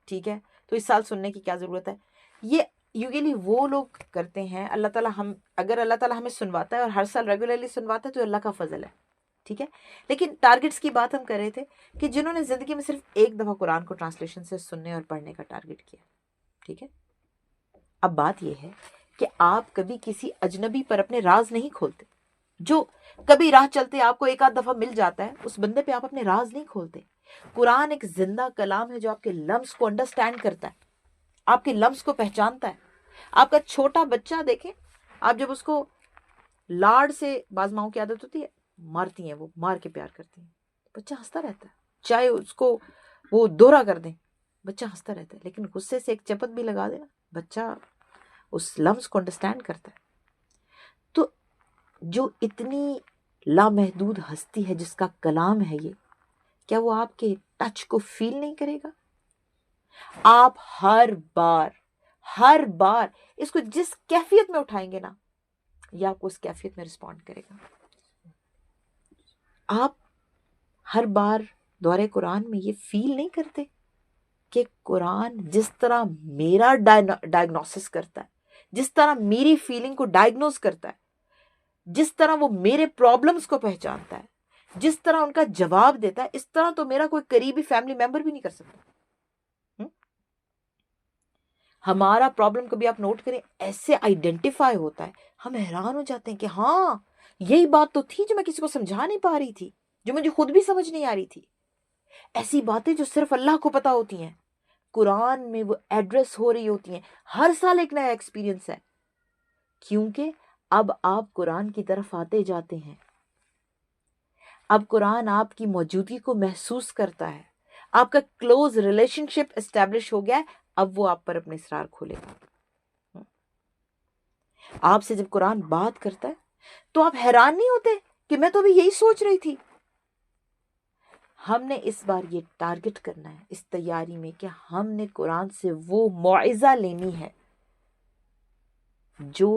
ٹھیک ہے، تو اس سال سننے کی کیا ضرورت ہے. یہ یوزلی وہ لوگ کرتے ہیں. اللہ تعالیٰ اگر اللہ تعالیٰ ہمیں سنواتا ہے اور ہر سال ریگولرلی سنواتا ہے تو اللہ کا فضل ہے، ٹھیک ہے. لیکن ٹارگٹس کی بات ہم کر رہے تھے کہ جنہوں نے زندگی میں صرف ایک دفعہ قرآن کو ٹرانسلیشن سے سننے اور پڑھنے کا ٹارگٹ کیا، ٹھیک ہے. اب بات یہ ہے کہ آپ کبھی کسی اجنبی پر اپنے راز نہیں کھولتے. جو کبھی راہ چلتے آپ کو ایک آدھ دفعہ مل جاتا ہے، اس بندے پہ آپ اپنے راز نہیں کھولتے. قرآن ایک زندہ کلام ہے جو آپ کے لمس کو انڈرسٹینڈ کرتا ہے. آپ کے لمس کو پہچانتا ہے. آپ کا چھوٹا بچہ دیکھیں, آپ جب اس کو لاڈ سے, بعض ماؤں کی عادت ہوتی ہے مارتی ہیں, وہ مار کے پیار کرتی ہیں, بچہ ہنستا رہتا ہے, چاہے اس کو وہ دوہرا کر دیں بچہ ہنستا رہتا ہے. لیکن غصے سے ایک چپت بھی لگا دینا, بچہ اس لمس کو انڈرسٹینڈ کرتا ہے. تو جو اتنی لامحدود ہستی ہے جس کا کلام ہے یہ, کیا وہ آپ کے ٹچ کو فیل نہیں کرے گا؟ آپ ہر بار اس کو جس کیفیت میں اٹھائیں گے نا, یہ آپ کو اس کیفیت میں رسپونڈ کرے گا. آپ ہر بار دورے قرآن میں یہ فیل نہیں کرتے کہ قرآن جس طرح میرا ڈائگنوسس کرتا ہے, جس طرح میری فیلنگ کو ڈائگنوز کرتا ہے, جس طرح وہ میرے پرابلمز کو پہچانتا ہے, جس طرح ان کا جواب دیتا ہے, اس طرح تو میرا کوئی قریبی فیملی ممبر بھی نہیں کر سکتا. ہمارا پرابلم کبھی آپ نوٹ کریں ایسے آئیڈینٹیفائی ہوتا ہے, ہم حیران ہو جاتے ہیں کہ ہاں یہی بات تو تھی جو میں کسی کو سمجھا نہیں پا رہی تھی, جو مجھے خود بھی سمجھ نہیں آ رہی تھی. ایسی باتیں جو صرف اللہ کو پتا ہوتی ہیں, قرآن میں وہ ایڈریس ہو رہی ہوتی ہیں. ہر سال ایک نیا ایکسپیرینس ہے, کیونکہ اب آپ قرآن کی طرف آتے جاتے ہیں. اب قرآن آپ کی موجودگی کو محسوس کرتا ہے, آپ کا کلوز ریلیشن شپ اسٹیبلش ہو گیا ہے. اب وہ آپ پر اپنے اسرار کھولے گا. آپ سے جب قرآن بات کرتا ہے تو آپ حیران نہیں ہوتے کہ میں تو ابھی یہی سوچ رہی تھی. ہم نے اس بار یہ ٹارگٹ کرنا ہے اس تیاری میں کہ ہم نے قرآن سے وہ موعظہ لینی ہے جو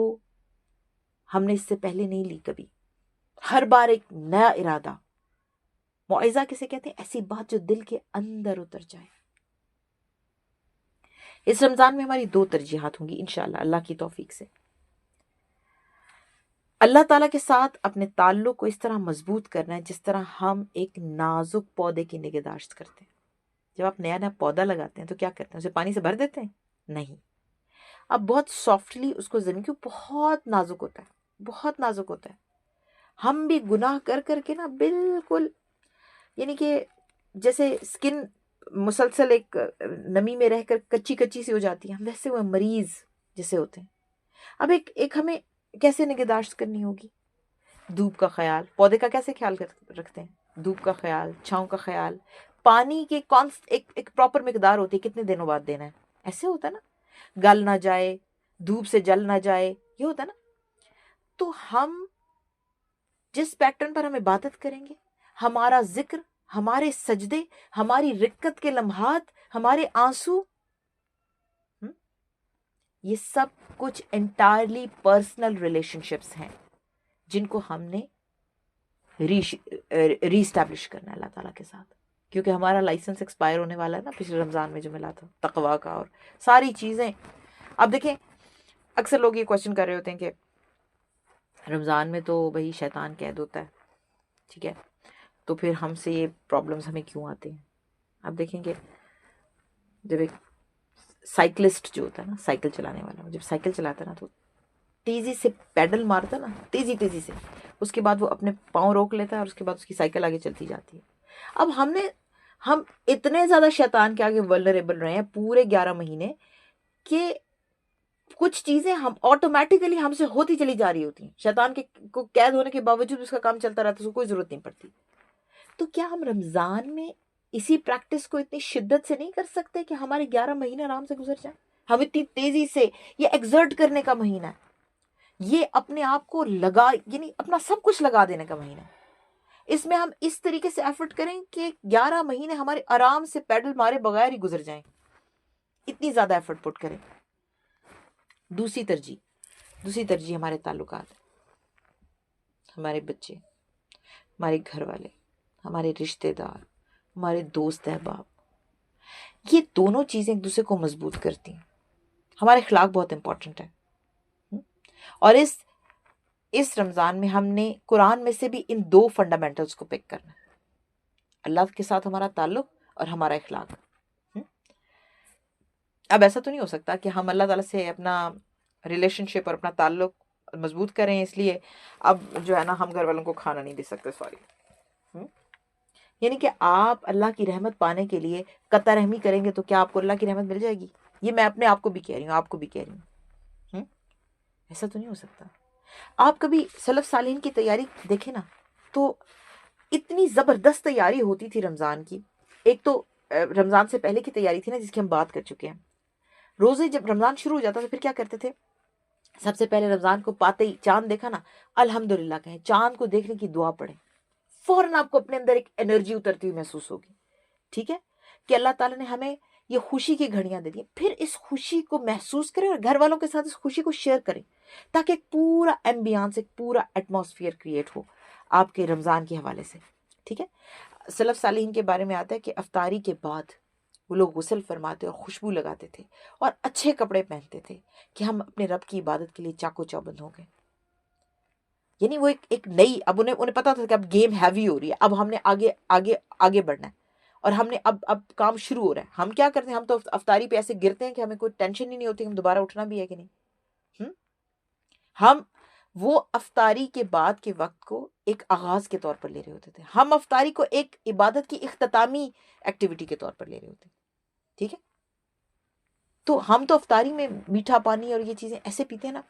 ہم نے اس سے پہلے نہیں لی کبھی. ہر بار ایک نیا ارادہ. موعظہ کسے کہتے ہیں؟ ایسی بات جو دل کے اندر اتر جائے. اس رمضان میں ہماری 2 ترجیحات ہوں گی انشاءاللہ اللہ کی توفیق سے. اللہ تعالیٰ کے ساتھ اپنے تعلق کو اس طرح مضبوط کرنا ہے جس طرح ہم ایک نازک پودے کی نگہداشت کرتے ہیں. جب آپ نیا پودا لگاتے ہیں تو کیا کرتے ہیں؟ اسے پانی سے بھر دیتے ہیں؟ نہیں. اب بہت سافٹلی اس کو زمین, کیوں بہت نازک ہوتا ہے, بہت نازک ہوتا ہے. ہم بھی گناہ کر کر کے نا بالکل, یعنی کہ جیسے سکن مسلسل ایک نمی میں رہ کر کچی کچی سی ہو جاتی ہے, ہم ویسے وہ مریض جیسے ہوتے ہیں. اب ایک ہمیں کیسے نگہداشت کرنی ہوگی؟ دھوپ کا خیال. پودے کا کیسے خیال رکھتے ہیں؟ دھوپ کا خیال, چھاؤں کا خیال, پانی کے ایک پراپر مقدار ہوتی ہے, کتنے دنوں بعد دینا ہے, ایسے ہوتا ہے نا, گل نہ جائے, دھوپ سے جل نہ جائے, یہ ہوتا ہے نا. تو ہم جس پیٹرن پر ہم عبادت کریں گے, ہمارا ذکر, ہمارے سجدے, ہماری رکت کے لمحات, ہمارے آنسو, یہ سب کچھ انٹائرلی پرسنل ریلیشن شپس ہیں جن کو ہم نے ری اسٹیبلش کرنا ہے اللہ تعالیٰ کے ساتھ. کیونکہ ہمارا لائسنس ایکسپائر ہونے والا ہے نا, پچھلے رمضان میں جو ملا تھا تقویٰ کا اور ساری چیزیں. اب دیکھیں اکثر لوگ یہ کوشچن کر رہے ہوتے ہیں کہ رمضان میں تو بھائی شیطان قید ہوتا ہے, ٹھیک ہے, تو پھر ہم سے یہ پرابلمز ہمیں کیوں آتے ہیں؟ اب دیکھیں کہ جب ایک سائیکلسٹ جو ہوتا ہے نا, سائیکل چلانے والا, جب سائیکل چلاتا ہے نا تو تیزی سے پیڈل مارتا ہے نا, تیزی سے, اس کے بعد وہ اپنے پاؤں روک لیتا ہے اور اس کے بعد اس کی سائیکل آگے چلتی جاتی ہے. اب ہم اتنے زیادہ شیطان کے آگے ولنریبل رہے ہیں پورے 11 مہینے کہ کچھ چیزیں ہم آٹومیٹیکلی ہم سے ہوتی چلی جا رہی ہوتی ہیں. شیطان کو قید ہونے کے باوجود اس کا کام چلتا رہتا ہے, اس کو کوئی ضرورت نہیں پڑتی. تو کیا ہم رمضان میں اسی پریکٹس کو اتنی شدت سے نہیں کر سکتے کہ ہمارے 11 مہینے آرام سے گزر جائیں؟ ہم اتنی تیزی سے, یہ ایگزرٹ کرنے کا مہینہ ہے, یہ اپنے آپ کو لگا, یعنی اپنا سب کچھ لگا دینے کا مہینہ ہے. اس میں ہم اس طریقے سے ایفرٹ کریں کہ 11 مہینے ہمارے آرام سے پیڈل مارے بغیر ہی گزر جائیں, اتنی زیادہ ایفرٹ پٹ کریں. دوسری ترجیح ہمارے تعلقات, ہمارے بچے, ہمارے گھر والے, ہمارے رشتہ دار, ہمارے دوست احباب, یہ دونوں چیزیں ایک دوسرے کو مضبوط کرتی ہیں. ہمارے اخلاق بہت امپورٹنٹ ہے, اور اس رمضان میں ہم نے قرآن میں سے بھی ان 2 فنڈامنٹلز کو پک کرنا ہے, اللہ کے ساتھ ہمارا تعلق اور ہمارا اخلاق. اب ایسا تو نہیں ہو سکتا کہ ہم اللہ تعالیٰ سے اپنا ریلیشن شپ اور اپنا تعلق مضبوط کریں, اس لیے اب جو ہے نا ہم گھر والوں کو کھانا نہیں دے سکتے, سوری. یعنی کہ آپ اللہ کی رحمت پانے کے لیے قطع رحمی کریں گے تو کیا آپ کو اللہ کی رحمت مل جائے گی؟ یہ میں اپنے آپ کو بھی کہہ رہی ہوں، آپ کو بھی کہہ رہی ہوں۔ ایسا تو نہیں ہو سکتا۔ آپ کبھی سلف صالحین کی تیاری دیکھیں نا، تو اتنی زبردست تیاری ہوتی تھی رمضان کی۔ ایک تو رمضان سے پہلے کی تیاری تھی نا، جس کی ہم بات کر چکے ہیں۔ روزے جب رمضان شروع ہو جاتا تو پھر کیا کرتے تھے؟ سب سے پہلے رمضان کو پاتے ہی چاند دیکھا نا، الحمدللہ کہیں، چاند کو دیکھنے کی دعا پڑھیں، فوراً آپ کو اپنے اندر ایک انرجی اترتی ہوئی محسوس ہوگی، ٹھیک ہے، کہ اللہ تعالیٰ نے ہمیں یہ خوشی کی گھڑیاں دے دی۔ پھر اس خوشی کو محسوس کریں اور گھر والوں کے ساتھ اس خوشی کو شیئر کریں، تاکہ ایک پورا ایمبیانس، ایک پورا ایٹماسفیئر کریٹ ہو آپ کے رمضان کے حوالے سے، ٹھیک ہے۔ سلف صالحین کے بارے میں آتا ہے کہ افطاری کے بعد وہ لوگ غسل فرماتے اور خوشبو لگاتے تھے اور اچھے کپڑے پہنتے تھے کہ ہم اپنے رب کی عبادت کے لیے چاقو چوبند ہو گئے۔ یعنی وہ ایک نئی، اب انہیں پتا تھا کہ اب گیم ہیوی ہو رہی ہے، اب ہم نے آگے آگے آگے بڑھنا ہے، اور ہم نے اب کام شروع ہو رہا ہے۔ ہم کیا کرتے ہیں؟ ہم تو افطاری پہ ایسے گرتے ہیں کہ ہمیں کوئی ٹینشن ہی نہیں ہوتی ہم دوبارہ اٹھنا بھی ہے کہ نہیں۔ ہم وہ افطاری کے بعد کے وقت کو ایک آغاز کے طور پر لے رہے ہوتے تھے، ہم افطاری کو ایک عبادت کی اختتامی ایکٹیویٹی کے طور پر لے رہے ہوتے، ٹھیک ہے۔ تو ہم تو افطاری میں میٹھا پانی اور یہ چیزیں ایسے پیتے ہیں نا،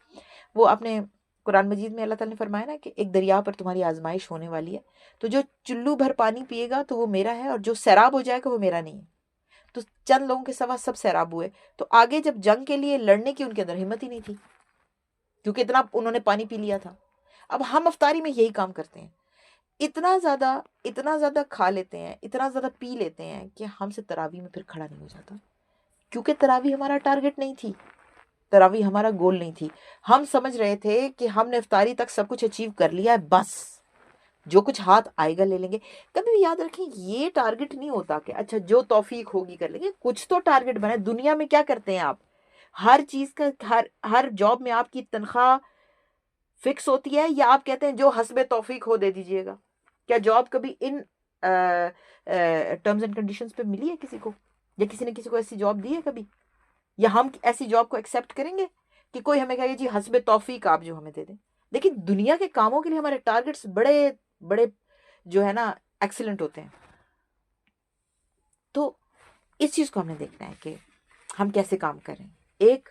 وہ اپنے قرآن مجید میں اللہ تعالیٰ نے فرمایا نا کہ ایک دریا پر تمہاری آزمائش ہونے والی ہے، تو جو چلو بھر پانی پیے گا تو وہ میرا ہے، اور جو سیراب ہو جائے گا وہ میرا نہیں ہے۔ تو چند لوگوں کے سوا سب سیراب ہوئے، تو آگے جب جنگ کے لیے لڑنے کی ان کے اندر ہمت ہی نہیں تھی، کیونکہ اتنا انہوں نے پانی پی لیا تھا۔ اب ہم افطاری میں یہی کام کرتے ہیں، اتنا زیادہ کھا لیتے ہیں، اتنا زیادہ پی لیتے ہیں کہ ہم سے تراویح میں پھر کھڑا نہیں ہو جاتا، کیونکہ تراویح ہمارا ٹارگٹ نہیں تھی، تراویح ہمارا گول نہیں تھی۔ ہم سمجھ رہے تھے کہ ہم نے افطاری تک سب کچھ اچیو کر لیا ہے، بس جو کچھ ہاتھ آئے گا لے لیں گے۔ کبھی بھی یاد رکھیں، یہ ٹارگٹ نہیں ہوتا کہ اچھا جو توفیق ہوگی کر لیں گے، کچھ تو ٹارگٹ بنے۔ دنیا میں کیا کرتے ہیں آپ؟ ہر چیز کا، ہر جاب میں آپ کی تنخواہ فکس ہوتی ہے، یا آپ کہتے ہیں جو حسب توفیق ہو دے دیجئے گا؟ کیا جاب کبھی ان ٹرمز اینڈ کنڈیشنز پہ ملی ہے کسی کو، یا کسی نے کسی کو ایسی جاب دی ہے کبھی؟ یا ہم ایسی جاب کو ایکسیپٹ کریں گے کہ کوئی ہمیں کہے جی حسب توفیق آپ جو ہمیں دے دیں؟ لیکن دنیا کے کاموں کے لیے ہمارے ٹارگٹس بڑے بڑے جو ہے نا ایکسیلنٹ ہوتے ہیں۔ تو اس چیز کو ہم نے دیکھنا ہے کہ ہم کیسے کام کر رہے ہیں۔ ایک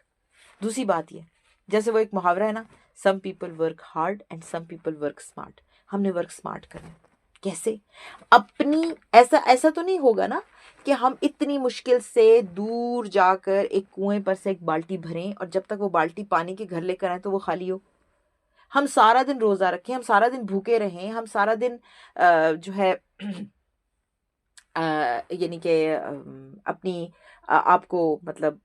دوسری بات یہ، جیسے وہ ایک محاورہ ہے نا، some people work hard and some people work smart. ہم نے ورک اسمارٹ کرنا ہے۔ کیسے؟ اپنی ایسا تو نہیں ہوگا نا کہ ہم اتنی مشکل سے دور جا کر ایک کنویں پر سے ایک بالٹی بھریں اور جب تک وہ بالٹی پانی کے گھر لے کر آئیں تو وہ خالی ہو۔ ہم سارا دن روزہ رکھیں، ہم سارا دن بھوکے رہیں، ہم سارا دن جو ہے یعنی کہ اپنی آپ کو مطلب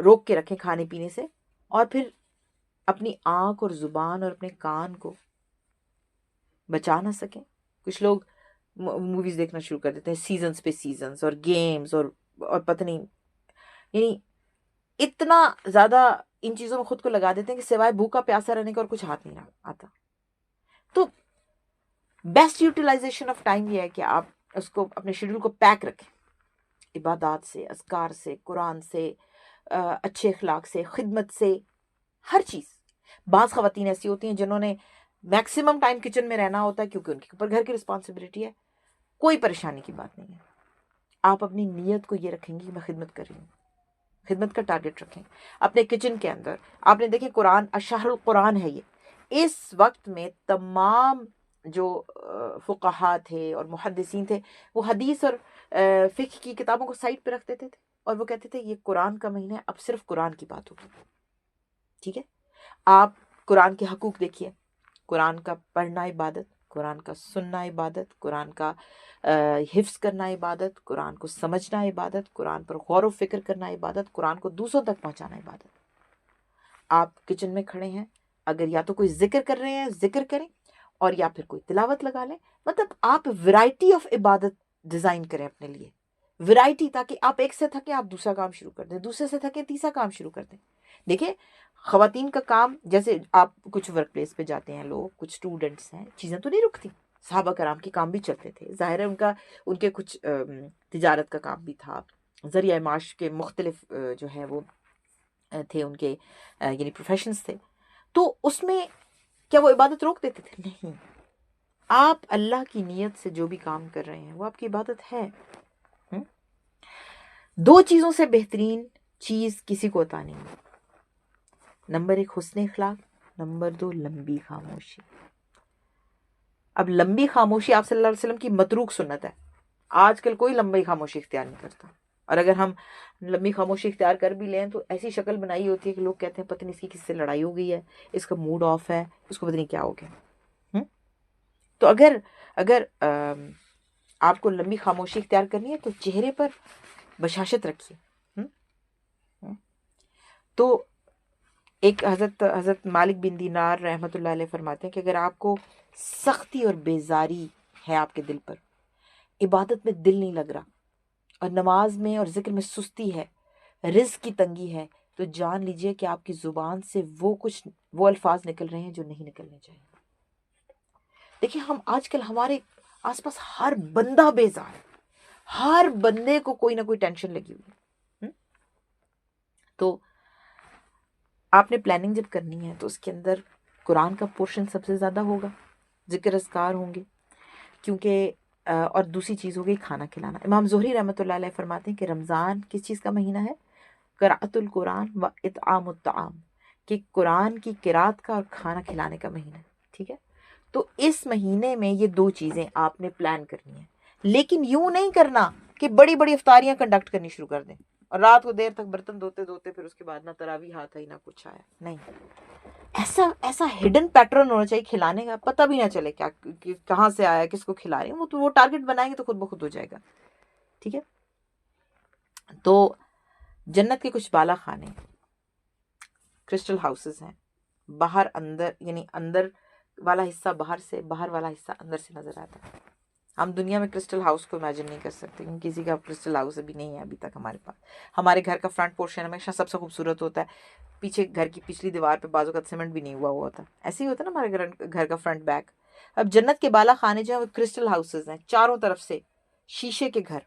روک کے رکھیں کھانے پینے سے، اور پھر اپنی آنکھ اور زبان اور اپنے کان کو بچا نہ سکیں۔ کچھ لوگ موویز دیکھنا شروع کر دیتے ہیں، سیزنز پہ سیزنز، اور گیمز، اور پتہ نہیں، یعنی اتنا زیادہ ان چیزوں میں خود کو لگا دیتے ہیں کہ سوائے بھوکا پیاسا رہنے کا اور کچھ ہاتھ نہیں آتا۔ تو بیسٹ یوٹیلائزیشن آف ٹائم یہ ہے کہ آپ اس کو، اپنے شیڈول کو پیک رکھیں، عبادات سے، اذکار سے، قرآن سے، اچھے اخلاق سے، خدمت سے، ہر چیز۔ بعض خواتین ایسی ہوتی ہیں جنہوں نے میکسیمم ٹائم کچن میں رہنا ہوتا ہے کیونکہ ان کے اوپر گھر کی رسپانسبلٹی ہے، کوئی پریشانی کی بات نہیں ہے۔ آپ اپنی نیت کو یہ رکھیں گی کہ میں خدمت کر رہی ہوں، خدمت کا ٹارگٹ رکھیں اپنے کچن کے اندر۔ آپ نے دیکھیں قرآن شہر القرآن ہے یہ، اس وقت میں تمام جو فقہاء تھے اور محدثین تھے وہ حدیث اور فقہ کی کتابوں کو سائڈ پہ رکھ دیتے تھے اور وہ کہتے تھے یہ قرآن کا مہینہ ہے، اب صرف قرآن کی بات ہوگی، ٹھیک ہے۔ آپ قرآن کے حقوق دیکھیے، قرآن کا پڑھنا عبادت، قرآن کا سننا عبادت، قرآن کا حفظ کرنا عبادت، قرآن کو سمجھنا عبادت، قرآن پر غور و فکر کرنا عبادت، قرآن کو دوسروں تک پہنچانا عبادت۔ آپ کچن میں کھڑے ہیں، اگر یا تو کوئی ذکر کر رہے ہیں ذکر کریں، اور یا پھر کوئی تلاوت لگا لیں، مطلب آپ ویرائٹی آف عبادت ڈیزائن کریں اپنے لیے، ویرائٹی، تاکہ آپ ایک سے تھکیں آپ دوسرا کام شروع کر دیں، دوسرے سے تھکیں تیسرا کام شروع کر دیں۔ دیکھیں خواتین کا کام، جیسے آپ کچھ ورک پلیس پہ جاتے ہیں لوگ، کچھ اسٹوڈنٹس ہیں، چیزیں تو نہیں رکتی، صحابہ کرام کے کام بھی چلتے تھے، ظاہر ہے ان کے کچھ تجارت کا کام بھی تھا، ذریعہ معاش کے مختلف جو ہے وہ تھے ان کے یعنی پروفیشنز تھے، تو اس میں کیا وہ عبادت روک دیتے تھے؟ نہیں، آپ اللہ کی نیت سے جو بھی کام کر رہے ہیں وہ آپ کی عبادت ہے۔ دو چیزوں سے بہترین چیز کسی کو عطا نہیں ہے. نمبر 1 حسن اخلاق، نمبر 2 لمبی خاموشی. اب لمبی خاموشی آپ صلی اللہ علیہ وسلم کی متروک سنت ہے. آج کل کوئی لمبی خاموشی اختیار نہیں کرتا، اور اگر ہم لمبی خاموشی اختیار کر بھی لیں تو ایسی شکل بنائی ہوتی ہے کہ لوگ کہتے ہیں پتہ نہیں اس کی کس سے لڑائی ہو گئی ہے، اس کا موڈ آف ہے، اس کو پتہ نہیں کیا ہو گیا. تو اگر آپ کو لمبی خاموشی اختیار کرنی ہے تو چہرے پر بشاشت رکھیے. تو ایک حضرت مالک بن دینار رحمۃ اللہ علیہ فرماتے ہیں کہ اگر آپ کو سختی اور بیزاری ہے آپ کے دل پر، عبادت میں دل نہیں لگ رہا، اور نماز میں اور ذکر میں سستی ہے، رزق کی تنگی ہے، تو جان لیجئے کہ آپ کی زبان سے وہ الفاظ نکل رہے ہیں جو نہیں نکلنے چاہیے. دیکھیں ہم آج کل ہمارے آس پاس ہر بندہ بیزار ہے، ہر بندے کو کوئی نہ کوئی ٹینشن لگی ہوئی ہے. تو آپ نے پلاننگ جب کرنی ہے تو اس کے اندر قرآن کا پورشن سب سے زیادہ ہوگا، ذکر اذکار ہوں گے، کیونکہ اور دوسری چیز ہوگی کھانا کھلانا. امام زہری رحمۃ اللہ علیہ فرماتے ہیں کہ رمضان کس چیز کا مہینہ ہے؟ قراءۃ القرآن و اطعام الطعام، کہ قرآن کی قرات کا اور کھانا کھلانے کا مہینہ ہے. ٹھیک ہے، تو اس مہینے میں یہ 2 چیزیں آپ نے پلان کرنی ہیں. لیکن یوں نہیں کرنا کہ بڑی بڑی افطاریاں کنڈکٹ کرنی شروع کر دیں اور رات کو دیر تک برتن دھوتے پھر اس کے بعد نہ تراویح ہاتھ آئی نہ کچھ آیا. نہیں، ایسا ہڈن پیٹرن ہونا چاہیے کھلانے کا، پتہ بھی نہ چلے کیا کہاں سے آیا، کس کو کھلا رہے ہیں. وہ ٹارگٹ بنائیں گے تو خود بخود ہو جائے گا. ٹھیک ہے، تو جنت کے کچھ بالا خانے کرسٹل ہاؤسز ہیں، باہر اندر، یعنی اندر والا حصہ باہر سے، باہر والا حصہ اندر سے نظر آتا ہے. ہم دنیا میں کرسٹل ہاؤس کو امیجن نہیں کر سکتے، کیونکہ کسی کا کرسٹل ہاؤس ابھی نہیں ہے ابھی تک ہمارے پاس. ہمارے گھر کا فرنٹ پورشن ہمیشہ سب سے خوبصورت ہوتا ہے، پیچھے گھر کی پچھلی دیوار پہ بازو کا سیمنٹ بھی نہیں ہوا ہوتا. ایسے ہی ہوتا ہے نا ہمارے گھر کا فرنٹ بیک. اب جنت کے بالا خانے جو ہیں وہ کرسٹل ہاؤسز ہیں، چاروں طرف سے شیشے کے گھر.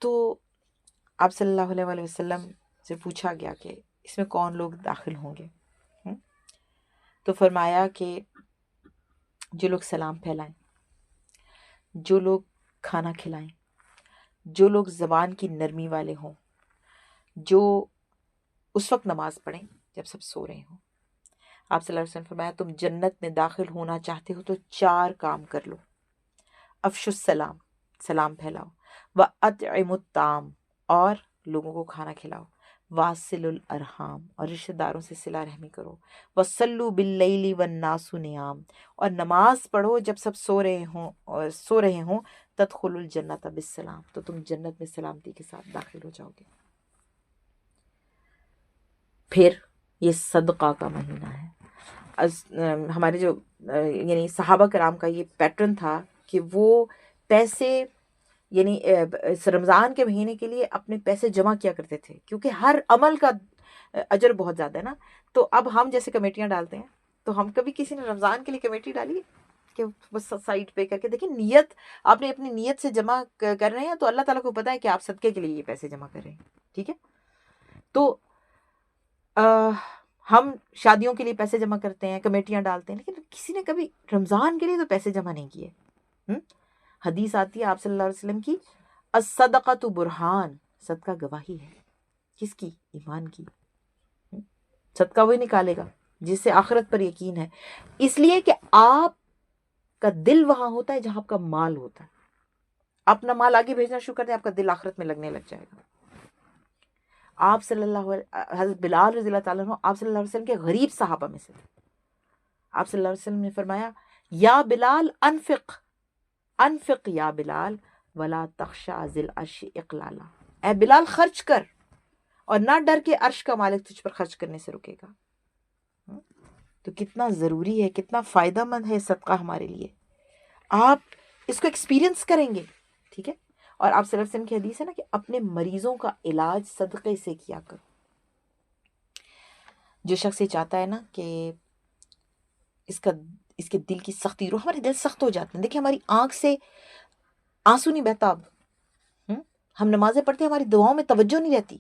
تو آپ صلی اللہ علیہ وسلم سے پوچھا گیا کہ اس میں کون لوگ داخل ہوں گے؟ تو فرمایا کہ جو لوگ سلام پھیلائیں، جو لوگ کھانا کھلائیں، جو لوگ زبان کی نرمی والے ہوں، جو اس وقت نماز پڑھیں جب سب سو رہے ہوں. آپ صلی اللہ علیہ وسلم فرمایا تم جنت میں داخل ہونا چاہتے ہو تو 4 کام کر لو: افش السلام، سلام پھیلاؤ، واطعموا الطعام، اور لوگوں کو کھانا کھلاؤ، واصل الارحام، اور رشتہ داروں سے صلہ رحمی کرو، وصلوا باللیل والناس نیام، اور نماز پڑھو جب سب سو رہے ہوں، تدخل الجنت بالسلام، تو تم جنت میں سلامتی کے ساتھ داخل ہو جاؤ گے. پھر یہ صدقہ کا مہینہ ہے. ہمارے جو یعنی صحابہ کرام کا یہ پیٹرن تھا کہ وہ پیسے، یعنی رمضان کے مہینے کے لیے اپنے پیسے جمع کیا کرتے تھے، کیونکہ ہر عمل کا اجر بہت زیادہ ہے نا. تو اب ہم جیسے کمیٹیاں ڈالتے ہیں، تو ہم کبھی کسی نے رمضان کے لیے کمیٹی ڈالی ہے کہ بس سائٹ پہ کر کے دیکھیں نیت، آپ نے اپنی نیت سے جمع کر رہے ہیں تو اللہ تعالیٰ کو پتہ ہے کہ آپ صدقے کے لیے یہ پیسے جمع کر رہے ہیں. ٹھیک ہے، تو ہم شادیوں کے لیے پیسے جمع کرتے ہیں، کمیٹیاں ڈالتے ہیں، لیکن کسی نے کبھی رمضان کے لیے تو پیسے جمع نہیں کیے. حدیث آتی ہے آپ صلی اللہ علیہ وسلم کی، الصدقۃ برہان، صدقہ گواہی ہے. کس کی؟ ایمان کی. صدقہ وہی نکالے گا جس سے آخرت پر یقین ہے، اس لیے کہ آپ کا دل وہاں ہوتا ہے جہاں آپ کا مال ہوتا ہے. اپنا مال آگے بھیجنا شروع کر دیں، آپ کا دل آخرت میں لگنے لگ جائے گا. آپ صلی اللہ علیہ، حضرت بلال رضی اللہ تعالیٰ عنہ آپ صلی اللہ علیہ وسلم کے غریب صحابہ میں سے تھے. آپ صلی اللہ علیہ وسلم نے فرمایا یا بلال انفق یا بلال ولا تخشى ذی العرش اقلالا، اے بلال خرچ کر اور نہ ڈر کے عرش کا مالک تجھ پر خرچ کرنے سے رکے گا. تو کتنا ضروری ہے، کتنا فائدہ مند ہے صدقہ ہمارے لیے. آپ اس کو ایکسپیرینس کریں گے. ٹھیک ہے، اور آپ صلی اللہ علیہ وسلم کی حدیث ہے نا کہ اپنے مریضوں کا علاج صدقے سے کیا کرو. جو شخص یہ چاہتا ہے نا کہ اس کے دل کی سختی، روح، ہمارے دل سخت ہو جاتے ہیں. دیکھیں ہماری آنکھ سے آنسو نہیں بہتا. اب ہم نمازیں پڑھتے ہیں، ہماری دعاؤں میں توجہ نہیں رہتی،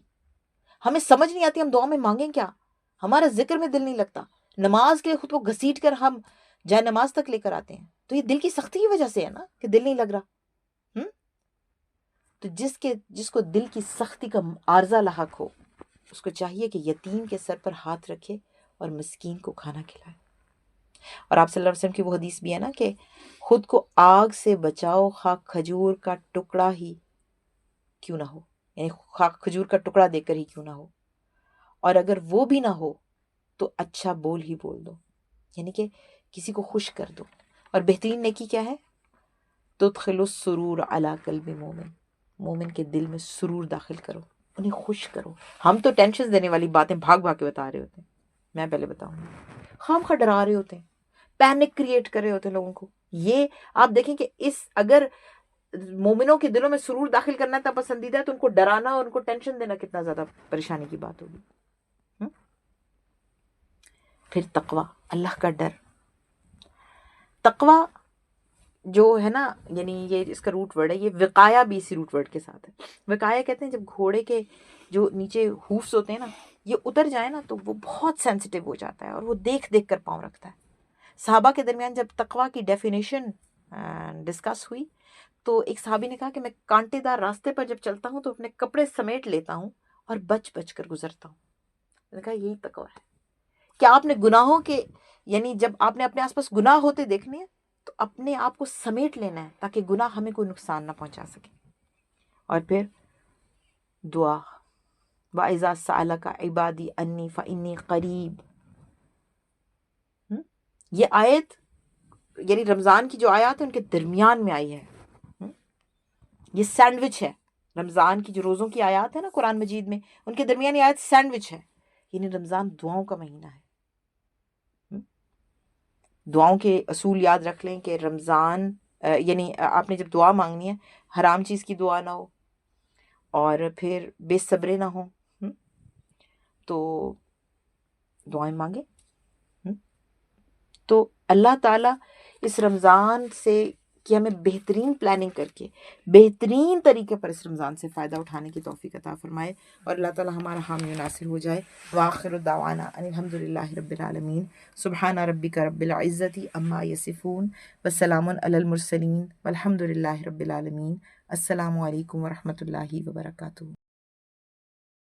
ہمیں سمجھ نہیں آتی ہم دعاؤں میں مانگیں کیا، ہمارا ذکر میں دل نہیں لگتا. نماز کے خود کو گھسیٹ کر ہم جائے نماز تک لے کر آتے ہیں، تو یہ دل کی سختی کی وجہ سے ہے نا کہ دل نہیں لگ رہا. تو جس کو دل کی سختی کا عارضہ لاحق ہو اس کو چاہیے کہ یتیم کے سر پر ہاتھ رکھے اور مسکین کو کھانا کھلائے. اور آپ صلی اللہ علیہ وسلم کی وہ حدیث بھی ہے نا کہ خود کو آگ سے بچاؤ خواہ کھجور کا ٹکڑا ہی کیوں نہ ہو، یعنی خواہ کھجور کا ٹکڑا دے کر ہی کیوں نہ ہو، اور اگر وہ بھی نہ ہو تو اچھا بول ہی بول دو، یعنی کہ کسی کو خوش کر دو. اور بہترین نیکی کیا ہے؟ تدخل السرور علی قلب مومن، مومن کے دل میں سرور داخل کرو، انہیں خوش کرو. ہم تو ٹینشن دینے والی باتیں بھاگ بھاگ کے بتا رہے ہوتے ہیں، میں پہلے بتاؤں گی، خام خواہ ڈرا رہے ہوتے ہیں، پینک کریٹ کر رہے ہوتے ہیں لوگوں کو. یہ آپ دیکھیں کہ اگر مومنوں کے دلوں میں سرور داخل کرنا تھا پسندیدہ ہے تو ان کو ڈرانا اور ان کو ٹینشن دینا کتنا زیادہ پریشانی کی بات ہوگی. پھر تقوی، اللہ کا ڈر. تقوی جو ہے نا، یعنی یہ اس کا روٹ ورڈ ہے، یہ وقایا بھی اسی روٹ ورڈ کے ساتھ ہے. وقایا کہتے ہیں جب گھوڑے کے جو نیچے ہوفس ہوتے ہیں نا یہ اتر جائیں نا تو وہ بہت سینسٹیو ہو جاتا ہے اور وہ دیکھ دیکھ کر پاؤں رکھتا ہے. صحابہ کے درمیان جب تقوی کی ڈیفینیشن ڈسکس ہوئی تو ایک صحابی نے کہا کہ میں کانٹے دار راستے پر جب چلتا ہوں تو اپنے کپڑے سمیٹ لیتا ہوں اور بچ بچ کر گزرتا ہوں. میں نے کہا یہی تقوی ہے کہ آپ نے گناہوں کے، یعنی جب آپ نے اپنے آس پاس گناہ ہوتے دیکھنے ہیں تو اپنے آپ کو سمیٹ لینا ہے تاکہ گناہ ہمیں کوئی نقصان نہ پہنچا سکے. اور پھر دعا، وَإِذَا سَأَلَكَ عِبَادِي أَنِّي فَإِنِّي قَرِيب. یہ آیت یعنی رمضان کی جو آیات ہے ان کے درمیان میں آئی ہے. یہ سینڈوچ ہے، رمضان کی جو روزوں کی آیات ہے نا قرآن مجید میں ان کے درمیان یہ آیت سینڈوچ ہے. یعنی رمضان دعاؤں کا مہینہ ہے. دعاؤں کے اصول یاد رکھ لیں کہ رمضان یعنی آپ نے جب دعا مانگنی ہے حرام چیز کی دعا نہ ہو اور پھر بے صبرے نہ ہو، تو دعائیں مانگیں. تو اللہ تعالیٰ اس رمضان سے کہ ہمیں بہترین پلاننگ کر کے بہترین طریقے پر اس رمضان سے فائدہ اٹھانے کی توفیق عطا فرمائے اور اللہ تعالیٰ ہمارا حامی و ناصر ہو جائے. وآخر دعوانا ان الحمد للہ رب العالمین. سبحان ربک رب العزت عما یصفون وسلام علی المرسلین والحمد للہ رب العالمین. السلام علیکم ورحمۃ اللہ وبرکاتہ.